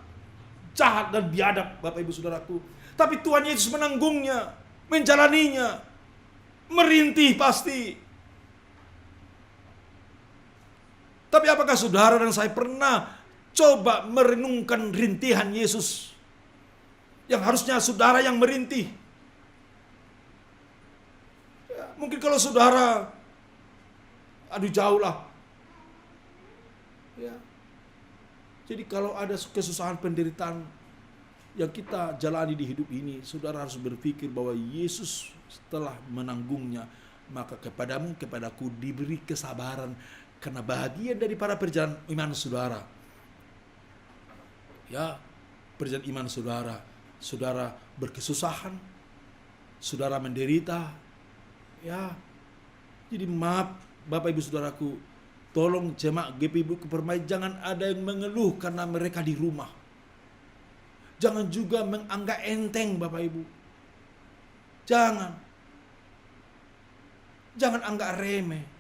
jahat dan biadab, Bapak Ibu Saudaraku. Tapi Tuhan Yesus menanggungnya, menjalaninya, merintih pasti. Tapi apakah saudara dan saya pernah coba merenungkan rintihan Yesus? Yang harusnya saudara yang merintih. Ya, mungkin kalau saudara, aduh jauh lah. Ya. Jadi kalau ada kesusahan penderitaan yang kita jalani di hidup ini, saudara harus berpikir bahwa Yesus setelah menanggungnya, maka kepadamu, kepadaku diberi kesabaran. Karena bahagian daripada perjalanan iman saudara. Ya, perjalanan iman saudara. Saudara berkesusahan, saudara menderita. Ya, jadi maaf Bapak Ibu Saudaraku, tolong jemaat GPIB Permai jangan ada yang mengeluh karena mereka di rumah. Jangan juga menganggap enteng Bapak Ibu. Jangan anggap remeh.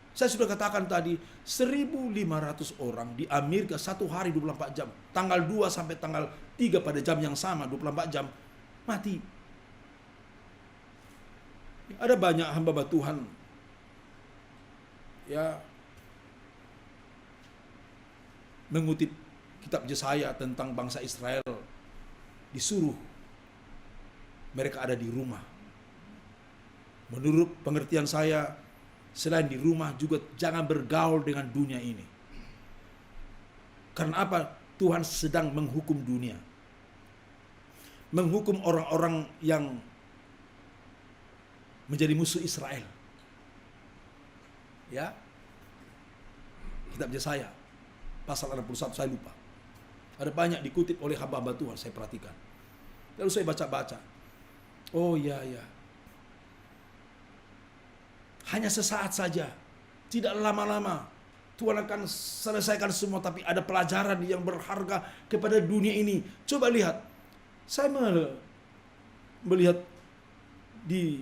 Saya sudah katakan tadi, 1.500 orang di Amerika satu hari 24 jam. Tanggal 2 sampai tanggal 3 pada jam yang sama, 24 jam, mati. Ada banyak hamba Tuhan. Ya, mengutip kitab Yesaya tentang bangsa Israel. Disuruh mereka ada di rumah. Menurut pengertian saya, selain di rumah juga jangan bergaul dengan dunia ini. Karena apa? Tuhan sedang menghukum dunia. Menghukum orang-orang yang menjadi musuh Israel. Ya. Kitab Yesaya pasal 61 saya lupa. Ada banyak dikutip oleh hamba-hamba Tuhan, saya perhatikan. Lalu saya baca-baca. Oh iya. Hanya sesaat saja, tidak lama-lama. Tuhan akan selesaikan semua, tapi ada pelajaran yang berharga kepada dunia ini. Coba lihat, saya melihat di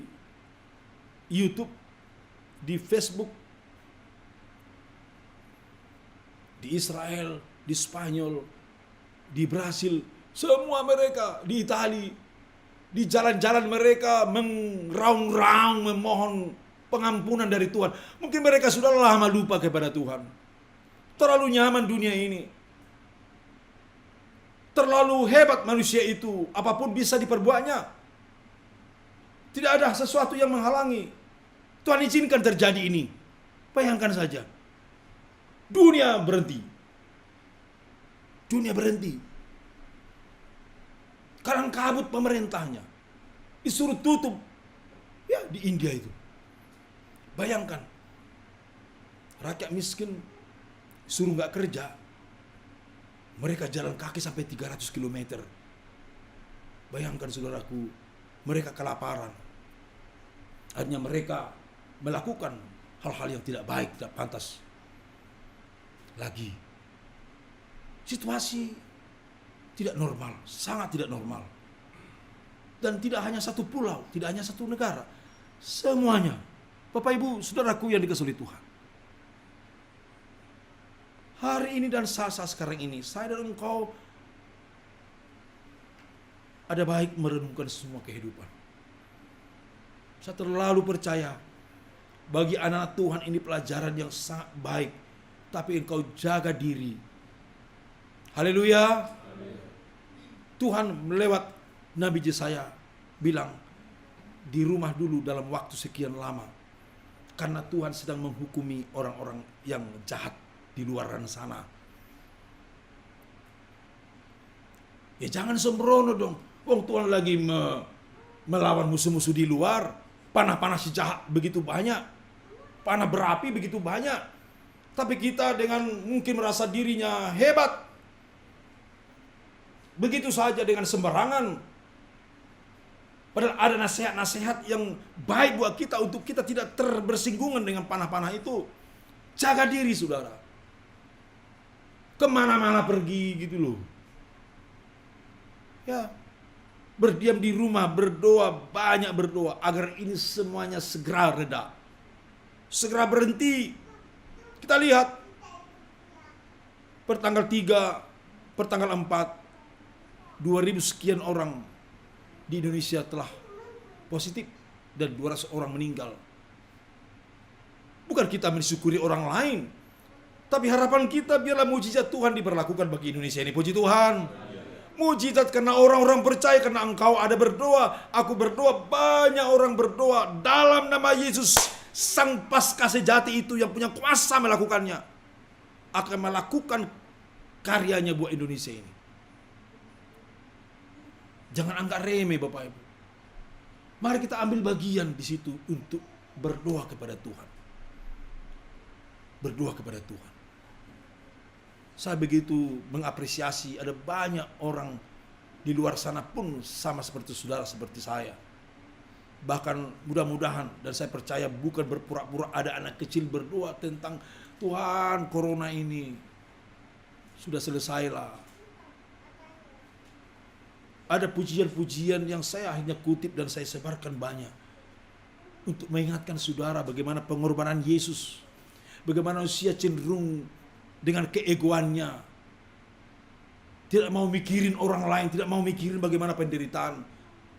YouTube, di Facebook, di Israel, di Spanyol, di Brasil, semua mereka, di Itali, di jalan-jalan mereka meraung-raung memohon pengampunan dari Tuhan. Mungkin mereka sudah lama lupa kepada Tuhan. Terlalu nyaman dunia ini. Terlalu hebat manusia itu. Apapun bisa diperbuatnya. Tidak ada sesuatu yang menghalangi. Tuhan izinkan terjadi ini. Bayangkan saja. Dunia berhenti. Dunia berhenti. Karang kabut pemerintahnya. Disuruh tutup. Ya, di India itu. Bayangkan, rakyat miskin suruh nggak kerja, mereka jalan kaki sampai 300 km. Bayangkan saudaraku, mereka kelaparan. Akhirnya mereka melakukan hal-hal yang tidak baik, tidak pantas. Lagi, Situasi tidak normal, sangat tidak normal. Dan tidak hanya satu pulau, tidak hanya satu negara. Semuanya. Bapak Ibu, saudaraku yang dikasihi Tuhan. Hari ini dan saat-saat sekarang ini, saya dan engkau ada baik merenungkan semua kehidupan. Saya terlalu percaya bagi anak Tuhan ini pelajaran yang sangat baik. Tapi engkau jaga diri. Haleluya. Tuhan melewat Nabi Yesaya bilang, di rumah dulu dalam waktu sekian lama. Karena Tuhan sedang menghukumi orang-orang yang jahat di luar sana. Ya jangan sembrono dong. Wong Tuhan lagi melawan musuh-musuh di luar. Panah-panah si jahat begitu banyak. Panah berapi begitu banyak. Tapi kita dengan mungkin merasa dirinya hebat. Begitu saja dengan sembarangan. Padahal ada nasihat-nasihat yang baik buat kita untuk kita tidak terbersinggungan dengan panah-panah itu. Jaga diri saudara. Kemana-mana pergi gitu loh. Ya, berdiam di rumah, berdoa, banyak berdoa agar ini semuanya segera reda. Segera berhenti. Kita lihat pertanggal 3, pertanggal 4, 2000 sekian orang di Indonesia telah positif dan 200 orang meninggal. Bukan kita mensyukuri orang lain, tapi harapan kita biarlah mujizat Tuhan diberlakukan bagi Indonesia ini. Puji Tuhan. Mujizat karena orang-orang percaya, karena engkau ada berdoa, aku berdoa, banyak orang berdoa dalam nama Yesus. Sang Paskah sejati itu yang punya kuasa melakukannya akan melakukan karyanya buat Indonesia ini. Jangan anggap remeh Bapak Ibu. Mari kita ambil bagian di situ untuk berdoa kepada Tuhan. Berdoa kepada Tuhan. Saya begitu mengapresiasi ada banyak orang di luar sana pun sama seperti saudara, seperti saya. Bahkan mudah-mudahan, dan saya percaya bukan berpura-pura, ada anak kecil berdoa tentang Tuhan, corona ini sudah selesailah. Ada pujian-pujian yang saya akhirnya kutip dan saya sebarkan banyak. Untuk mengingatkan saudara bagaimana pengorbanan Yesus. Bagaimana manusia cenderung dengan keegoannya. Tidak mau mikirin orang lain, tidak mau mikirin bagaimana penderitaan.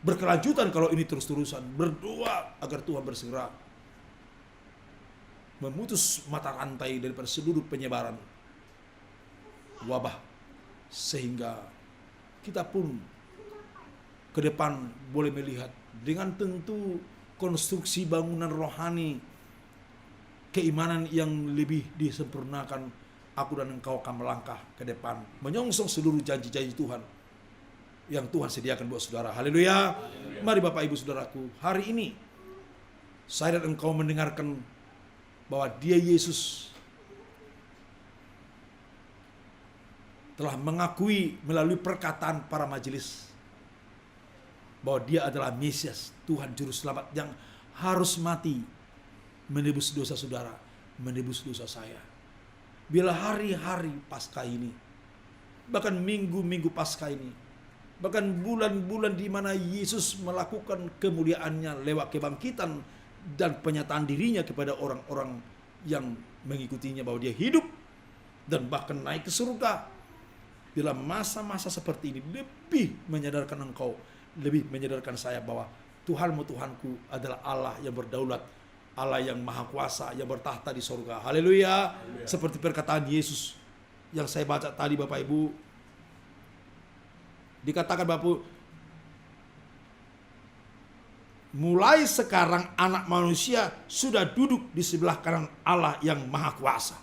Berkelanjutan kalau ini terus-terusan. Berdoa agar Tuhan bersegera memutus mata rantai daripada seluruh penyebaran wabah. Sehingga kita pun ke depan boleh melihat dengan tentu konstruksi bangunan rohani, keimanan yang lebih disempurnakan. Aku dan engkau akan melangkah ke depan, menyongsong seluruh janji-janji Tuhan yang Tuhan sediakan buat saudara. Haleluya. Mari Bapak Ibu Saudaraku, hari ini saya dan engkau mendengarkan bahwa Dia Yesus telah mengakui melalui perkataan para majelis bahwa Dia adalah Mesias, Tuhan Juru Selamat yang harus mati menebus dosa saudara, menebus dosa saya. Bila hari-hari Paskah ini, bahkan minggu-minggu Paskah ini, bahkan bulan-bulan di mana Yesus melakukan kemuliaannya lewat kebangkitan dan penyataan dirinya kepada orang-orang yang mengikutinya bahwa Dia hidup dan bahkan naik ke surga. Bila masa-masa seperti ini lebih menyadarkan engkau, lebih menyadarkan saya bahwa Tuhanmu, Tuhanku adalah Allah yang berdaulat, Allah yang maha kuasa, yang bertahta di surga. Haleluya. Seperti perkataan Yesus yang saya baca tadi Bapak Ibu. Dikatakan Bapak Ibu, mulai sekarang anak manusia sudah duduk di sebelah kanan Allah yang maha kuasa.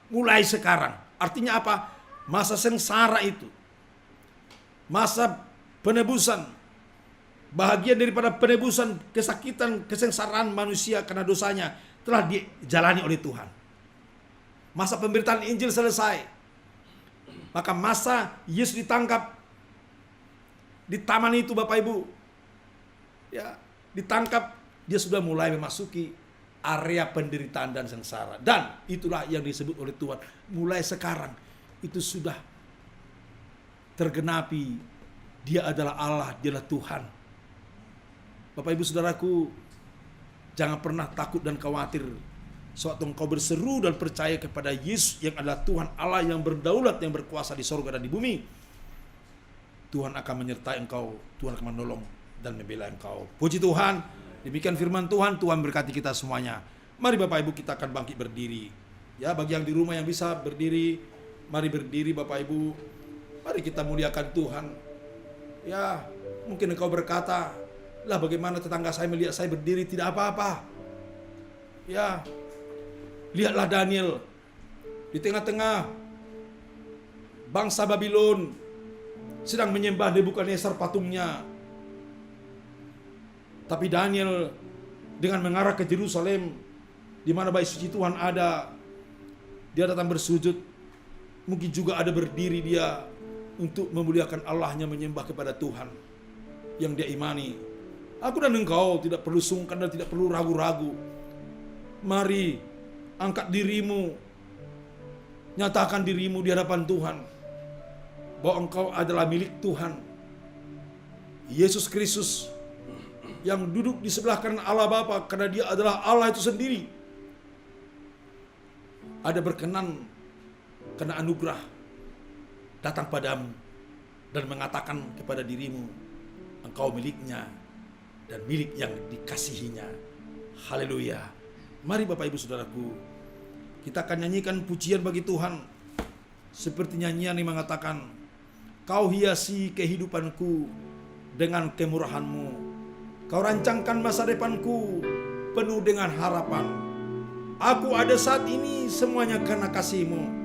Mulai sekarang. Artinya apa? Masa sengsara itu, masa penebusan, bahagian daripada penebusan kesakitan, kesengsaraan manusia karena dosanya telah dijalani oleh Tuhan. Masa pemberitaan Injil selesai. Maka masa Yesus ditangkap di taman itu Bapak Ibu, ya, ditangkap, dia sudah mulai memasuki area penderitaan dan sengsara. Dan itulah yang disebut oleh Tuhan, mulai sekarang itu sudah tergenapi. Dia adalah Allah, Dia adalah Tuhan. Bapak Ibu Saudaraku, jangan pernah takut dan khawatir. Sewaktu engkau berseru dan percaya kepada Yesus yang adalah Tuhan Allah yang berdaulat, yang berkuasa di sorga dan di bumi, Tuhan akan menyertai engkau, Tuhan akan menolong dan membela engkau. Puji Tuhan. Demikian firman Tuhan. Tuhan berkati kita semuanya. Mari Bapak Ibu, kita akan bangkit berdiri. Ya, bagi yang di rumah yang bisa berdiri, mari berdiri Bapak Ibu. Mari kita muliakan Tuhan. Ya, mungkin engkau berkata, lah bagaimana tetangga saya melihat saya berdiri, tidak apa-apa. Ya, lihatlah Daniel di tengah-tengah bangsa Babylon sedang menyembah Nebukadnezar patungnya. Tapi Daniel dengan mengarah ke Yerusalem, di mana bait suci Tuhan ada, dia datang bersujud. Mungkin juga ada berdiri dia untuk memuliakan Allahnya, menyembah kepada Tuhan yang dia imani. Aku dan engkau tidak perlu sungkan dan tidak perlu ragu-ragu. Mari angkat dirimu, nyatakan dirimu di hadapan Tuhan bahwa engkau adalah milik Tuhan. Yesus Kristus yang duduk di sebelah kanan Allah Bapa, karena Dia adalah Allah itu sendiri, ada berkenan karena anugerah datang padamu dan mengatakan kepada dirimu, engkau miliknya dan milik yang dikasihinya. Haleluya. Mari Bapak Ibu Saudaraku, kita akan nyanyikan pujian bagi Tuhan seperti nyanyian yang mengatakan, kau hiasi kehidupanku dengan kemurahan-Mu, kau rancangkan masa depanku penuh dengan harapan. Aku ada saat ini semuanya karena kasih-Mu.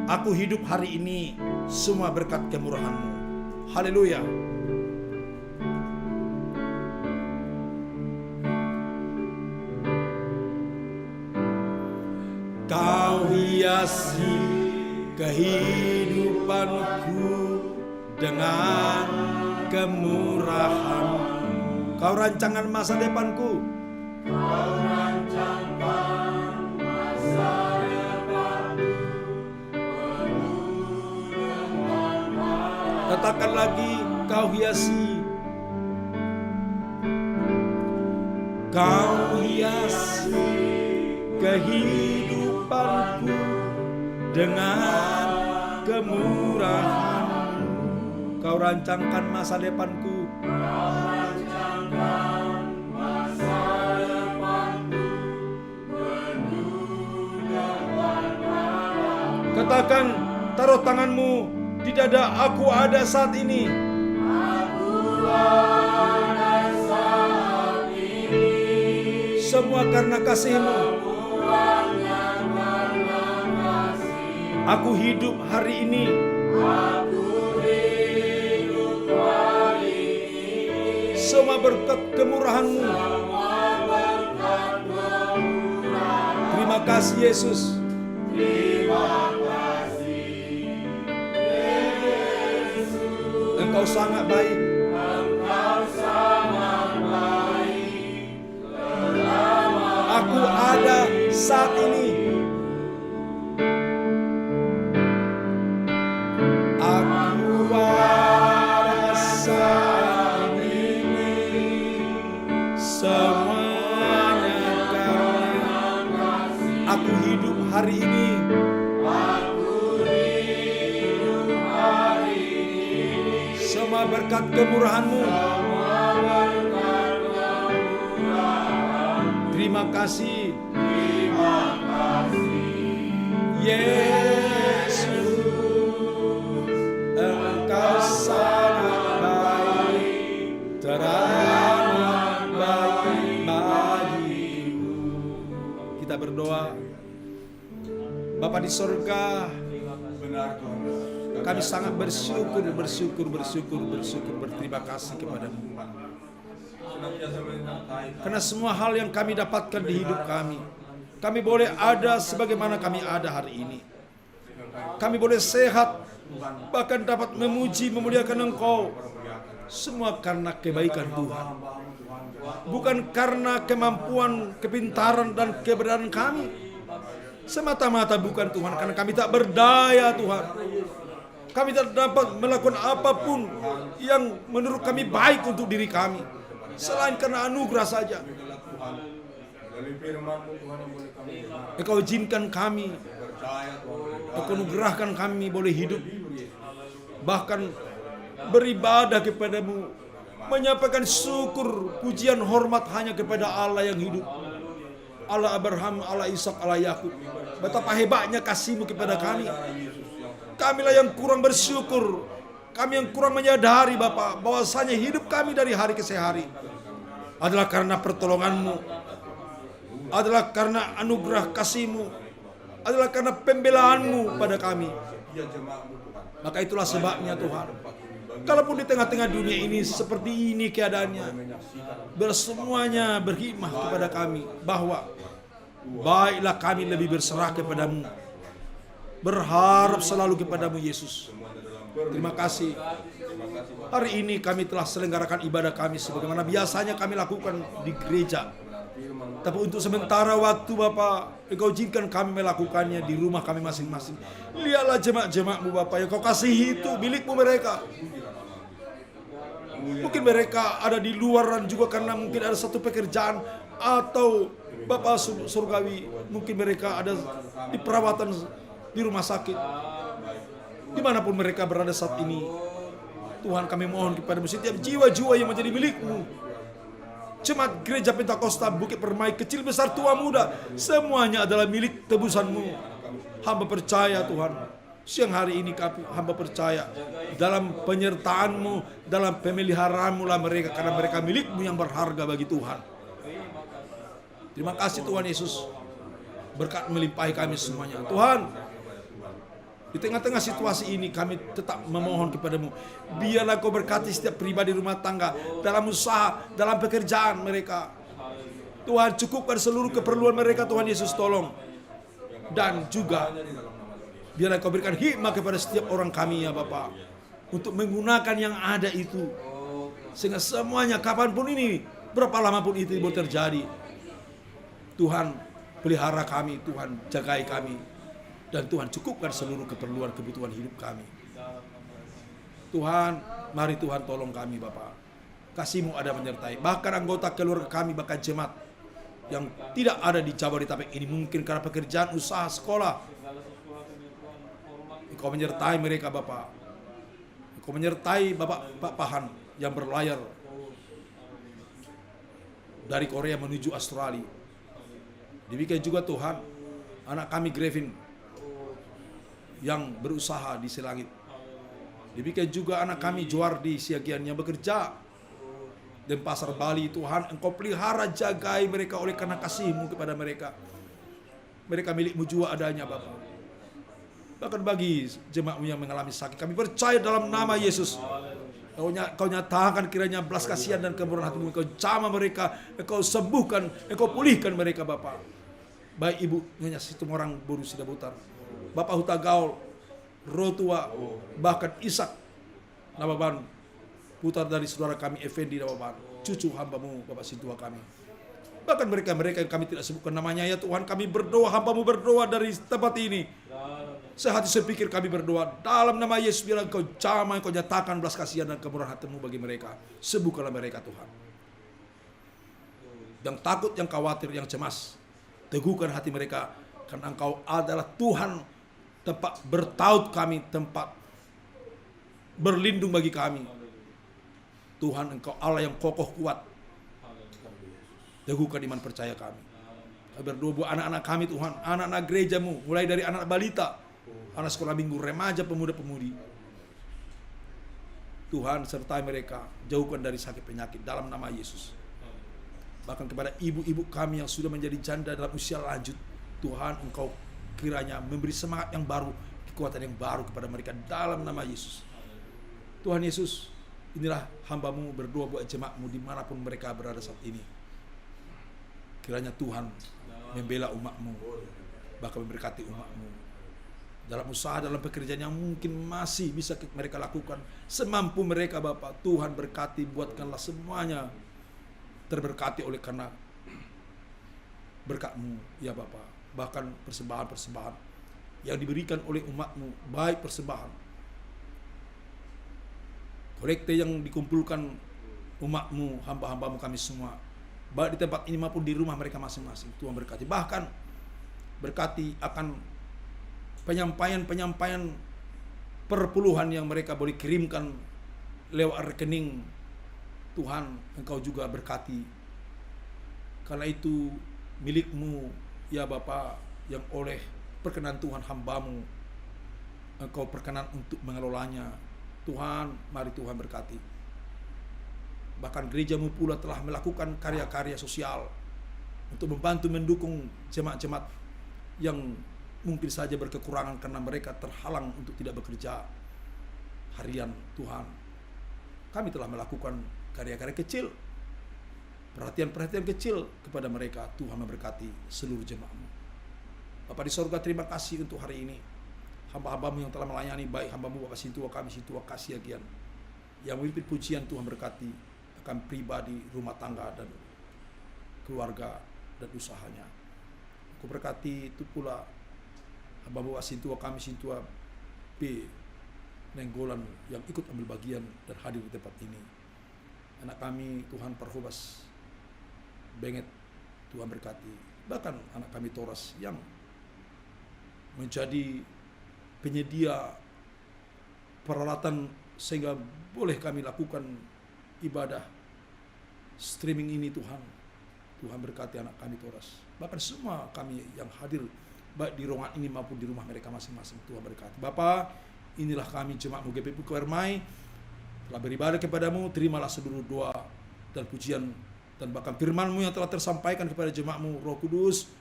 Aku hidup hari ini semua berkat kemurahan-Mu. Haleluya. Kau hiasi kehidupanku dengan kemurahan. Kau rancangan masa depanku. Kau rancangkan masa depanku penuh dengan harapan. Katakan lagi, kau hiasi. Kau hiasi kehidupanku dengan kemurahan. Kau rancangkan masa depanku. Kau rancangkan masa depanku penuh dengan harapan. Katakan, taruh tanganmu di dada. Aku ada saat ini. Aku ada saat ini. Semua karena kasih-Mu. Aku hidup hari ini. Aku hidup hari ini. Semua berkat kemurahan-Mu. Terima kasih Yesus. Terima kasih Yesus. Engkau sangat baik. Engkau sangat baik. Aku ada saat ini. Hari ini aku hidup hari ini. Semua berkat kemurahan-Mu. Terima kasih. Terima kasih Yesus. Engkau sangat baik, teramat baik bagiku. Kita berdoa. Bapa di sorga, kami sangat bersyukur, berterima kasih kepada-Mu. Karena semua hal yang kami dapatkan di hidup kami, kami boleh ada sebagaimana kami ada hari ini. Kami boleh sehat, bahkan dapat memuji, memuliakan Engkau. Semua karena kebaikan Tuhan. Bukan karena kemampuan, kepintaran, dan keberadaan kami. Semata-mata bukan Tuhan, karena kami tak berdaya Tuhan. Kami tidak dapat melakukan apapun yang menurut kami baik untuk diri kami, selain karena anugerah saja. Engkau izinkan kami, Engkau anugerahkan kami boleh hidup, bahkan beribadah kepadamu, menyampaikan syukur, pujian, hormat hanya kepada Allah yang hidup, Allah Abraham, Allah Ishak, Allah Yakub. Betapa hebatnya kasih-Mu kepada kami. Kamilah yang kurang bersyukur, kami yang kurang menyadari Bapa, bahwasanya hidup kami dari hari ke hari adalah karena pertolongan-Mu, adalah karena anugerah kasih-Mu, adalah karena pembelaan-Mu pada kami. Maka itulah sebabnya Tuhan, kalaupun di tengah-tengah dunia ini seperti ini keadaannya, bersemuanya berhikmah kepada kami bahwa baiklah kami lebih berserah kepadamu, berharap selalu kepadamu Yesus. Terima kasih. Hari ini kami telah selenggarakan ibadah kami sebagaimana biasanya kami lakukan di gereja. Tapi untuk sementara waktu Bapa, Engkau izinkan kami melakukannya di rumah kami masing-masing. Lihatlah jemaat-jemaat-Mu Bapa yang Kau kasih itu milik-Mu mereka. Mungkin mereka ada di luaran juga karena mungkin ada satu pekerjaan, atau Bapa surgawi, mungkin mereka ada di perawatan di rumah sakit. Dimanapun mereka berada saat ini, Tuhan, kami mohon kepada-Mu setiap jiwa-jiwa yang menjadi milik-Mu, jemaat gereja Pentakosta Bukit Permai, kecil besar tua muda, semuanya adalah milik tebusan-Mu. Hamba percaya Tuhan, siang hari ini hamba percaya dalam penyertaan-Mu, dalam pemeliharaan-Mu lah mereka, karena mereka milik-Mu yang berharga bagi Tuhan. Terima kasih Tuhan Yesus, berkat melimpahi kami semuanya. Tuhan, di tengah-tengah situasi ini kami tetap memohon kepada-Mu, biarlah Kau berkati setiap pribadi rumah tangga, dalam usaha, dalam pekerjaan mereka. Tuhan, cukupkan seluruh keperluan mereka Tuhan Yesus, tolong. Dan juga biarlah Kau berikan hikmah kepada setiap orang kami ya Bapa, untuk menggunakan yang ada itu, sehingga semuanya kapanpun ini, berapa lama pun itu boleh terjadi. Tuhan, pelihara kami, Tuhan jagai kami, dan Tuhan cukupkan seluruh keperluan kebutuhan hidup kami. Tuhan, mari Tuhan tolong kami Bapa. Kasih-Mu ada menyertai, bahkan anggota keluarga kami, bahkan jemaat yang tidak ada di Jabodetabek ini, mungkin karena pekerjaan, usaha, sekolah. Engkau menyertai mereka Bapa. Engkau menyertai Bapak Pahan yang berlayar dari Korea menuju Australia. Demikian juga Tuhan, anak kami Grevin yang berusaha di Selangit. Demikian juga anak kami Juardi Siagian yang bekerja di Pasar Bali. Tuhan, Engkau pelihara, jagai mereka oleh karena kasih-Mu kepada mereka. Mereka milik-Mu juga adanya Bapa. Bahkan bagi jemaat-Mu yang mengalami sakit, kami percaya dalam nama Yesus, Kau nyatakan kiranya belas kasihan dan kemurahan hati-Mu, Engkau jamah mereka, Engkau sembuhkan, Engkau pulihkan mereka Bapa. Baik Ibu Nyonya Situmorang Boru Sidabutar, Bapak Huta Gaul, Rotua, bahkan Ishak Nababan, putar dari saudara kami Effendi Nababan, cucu hamba-Mu Bapak Sintua kami. Bahkan mereka-mereka yang kami tidak sebutkan namanya ya Tuhan, kami berdoa, hamba-Mu berdoa dari tempat ini. Sehati sepikir kami berdoa dalam nama Yesus, biarlah Engkau jamah, Engkau nyatakan belas kasihan dan kemurahan hati-Mu bagi mereka. Sembuhkanlah mereka Tuhan. Yang takut, yang khawatir, yang cemas, teguhkan hati mereka, karena Engkau adalah Tuhan, tempat bertaut kami, tempat berlindung bagi kami. Tuhan, Engkau Allah yang kokoh kuat. Teguhkan iman percaya kami. Kami berdoa buat anak-anak kami Tuhan, anak-anak gereja-Mu, mulai dari anak balita, anak sekolah minggu, remaja, pemuda-pemudi. Tuhan, sertai mereka, jauhkan dari sakit penyakit dalam nama Yesus. Bahkan kepada ibu-ibu kami yang sudah menjadi janda dalam usia lanjut, Tuhan, Engkau kiranya memberi semangat yang baru, kekuatan yang baru kepada mereka dalam nama Yesus. Tuhan Yesus, inilah hamba-Mu berdoa buat jemaat-Mu dimanapun mereka berada saat ini. Kiranya Tuhan membela umat-Mu, bahkan memberkati umat-Mu dalam usaha, dalam pekerjaan yang mungkin masih bisa mereka lakukan semampu mereka Bapa. Tuhan berkati, buatkanlah semuanya terberkati oleh karena berkat-Mu ya Bapa. Bahkan persembahan-persembahan yang diberikan oleh umat-Mu, baik persembahan kolekte yang dikumpulkan umat-Mu, hamba-hamba-Mu kami semua, baik di tempat ini maupun di rumah mereka masing-masing. Tuhan berkati. Bahkan berkati akan penyampaian perpuluhan yang mereka boleh kirimkan lewat rekening. Tuhan, Engkau juga berkati. Karena itu milik-Mu, ya Bapa, yang oleh perkenan Tuhan hamba-Mu Engkau perkenan untuk mengelolanya. Tuhan, mari Tuhan berkati. Bahkan gereja-Mu pula telah melakukan karya-karya sosial untuk membantu mendukung jemaat-jemaat yang mungkin saja berkekurangan karena mereka terhalang untuk tidak bekerja harian. Tuhan, kami telah melakukan karya-karya kecil, perhatian-perhatian kecil kepada mereka. Tuhan memberkati seluruh jemaat-Mu. Bapa di sorga, terima kasih untuk hari ini. Hamba-hamba-Mu yang telah melayani, baik hamba-Mu Bapak Sintua, kami Sintua kasih agian, yang memimpin pujian. Tuhan berkati akan pribadi, rumah tangga, dan keluarga dan usahanya. Aku berkati itu pula hamba-Mu Bapak Sintua, kami Sintua B Nenggolan yang ikut ambil bagian dan hadir di tempat ini. Anak kami Tuhan Perhubas Benget, Tuhan berkati. Bahkan anak kami Toras yang menjadi penyedia peralatan sehingga boleh kami lakukan ibadah streaming ini. Tuhan berkati anak kami Toras. Bahkan semua kami yang hadir baik di ruangan ini maupun di rumah mereka masing-masing. Tuhan berkati. Bapa, inilah kami jemaat-Mu GPP Kuermai telah beribadah kepadamu. Terimalah seluruh doa dan pujian dan bahkan firman-Mu yang telah tersampaikan kepada jemaat-Mu. Roh Kudus,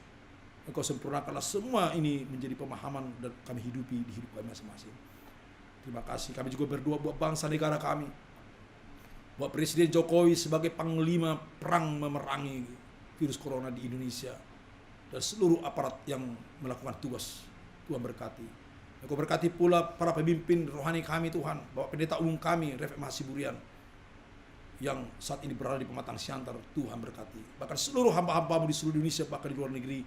Engkau sempurnakanlah semua ini menjadi pemahaman dan kami hidupi di hidup kami masing-masing. Terima kasih. Kami juga berdoa buat bangsa negara kami, buat Presiden Jokowi sebagai panglima perang memerangi virus corona di Indonesia dan seluruh aparat yang melakukan tugas. Tuhan berkati. Engkau berkati pula para pemimpin rohani kami Tuhan, Bapak Pendeta Umum kami Refek Mahasiburian yang saat ini berada di Pematang Siantar. Tuhan berkati. Bahkan seluruh hamba-hamba-Mu di seluruh Indonesia, bahkan di luar negeri.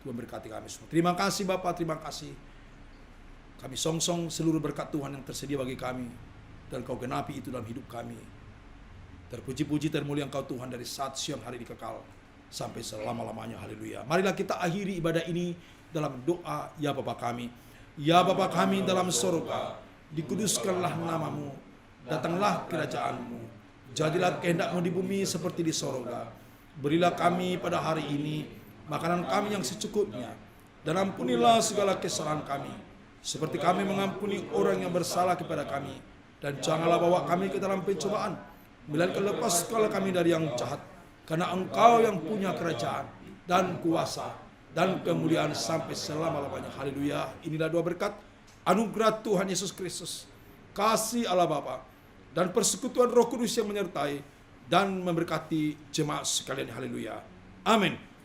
Tuhan berkati kami semua. Terima kasih Bapak, terima kasih. Kami songsong seluruh berkat Tuhan yang tersedia bagi kami, dan Kau genapi itu dalam hidup kami. Terpuji-puji termulia Engkau Tuhan dari saat siang hari dikekal sampai selama-lamanya. Haleluya. Marilah kita akhiri ibadah ini dalam doa. Ya Bapa kami, ya Bapa kami dalam sorga, dikuduskanlah nama-Mu, datanglah kerajaan-Mu, jadilah kehendak-Mu di bumi seperti di sorga. Berilah kami pada hari ini makanan kami yang secukupnya, dan ampunilah segala kesalahan kami, seperti kami mengampuni orang yang bersalah kepada kami. Dan janganlah bawa kami ke dalam pencobaan, melainkan lepaskanlah kami dari yang jahat. Karena Engkau yang punya kerajaan dan kuasa dan kemuliaan sampai selama-lamanya. Haleluya. Inilah doa berkat anugerah Tuhan Yesus Kristus, kasih Allah Bapa, dan persekutuan Roh Kudus yang menyertai dan memberkati jemaat sekalian. Haleluya. Amin.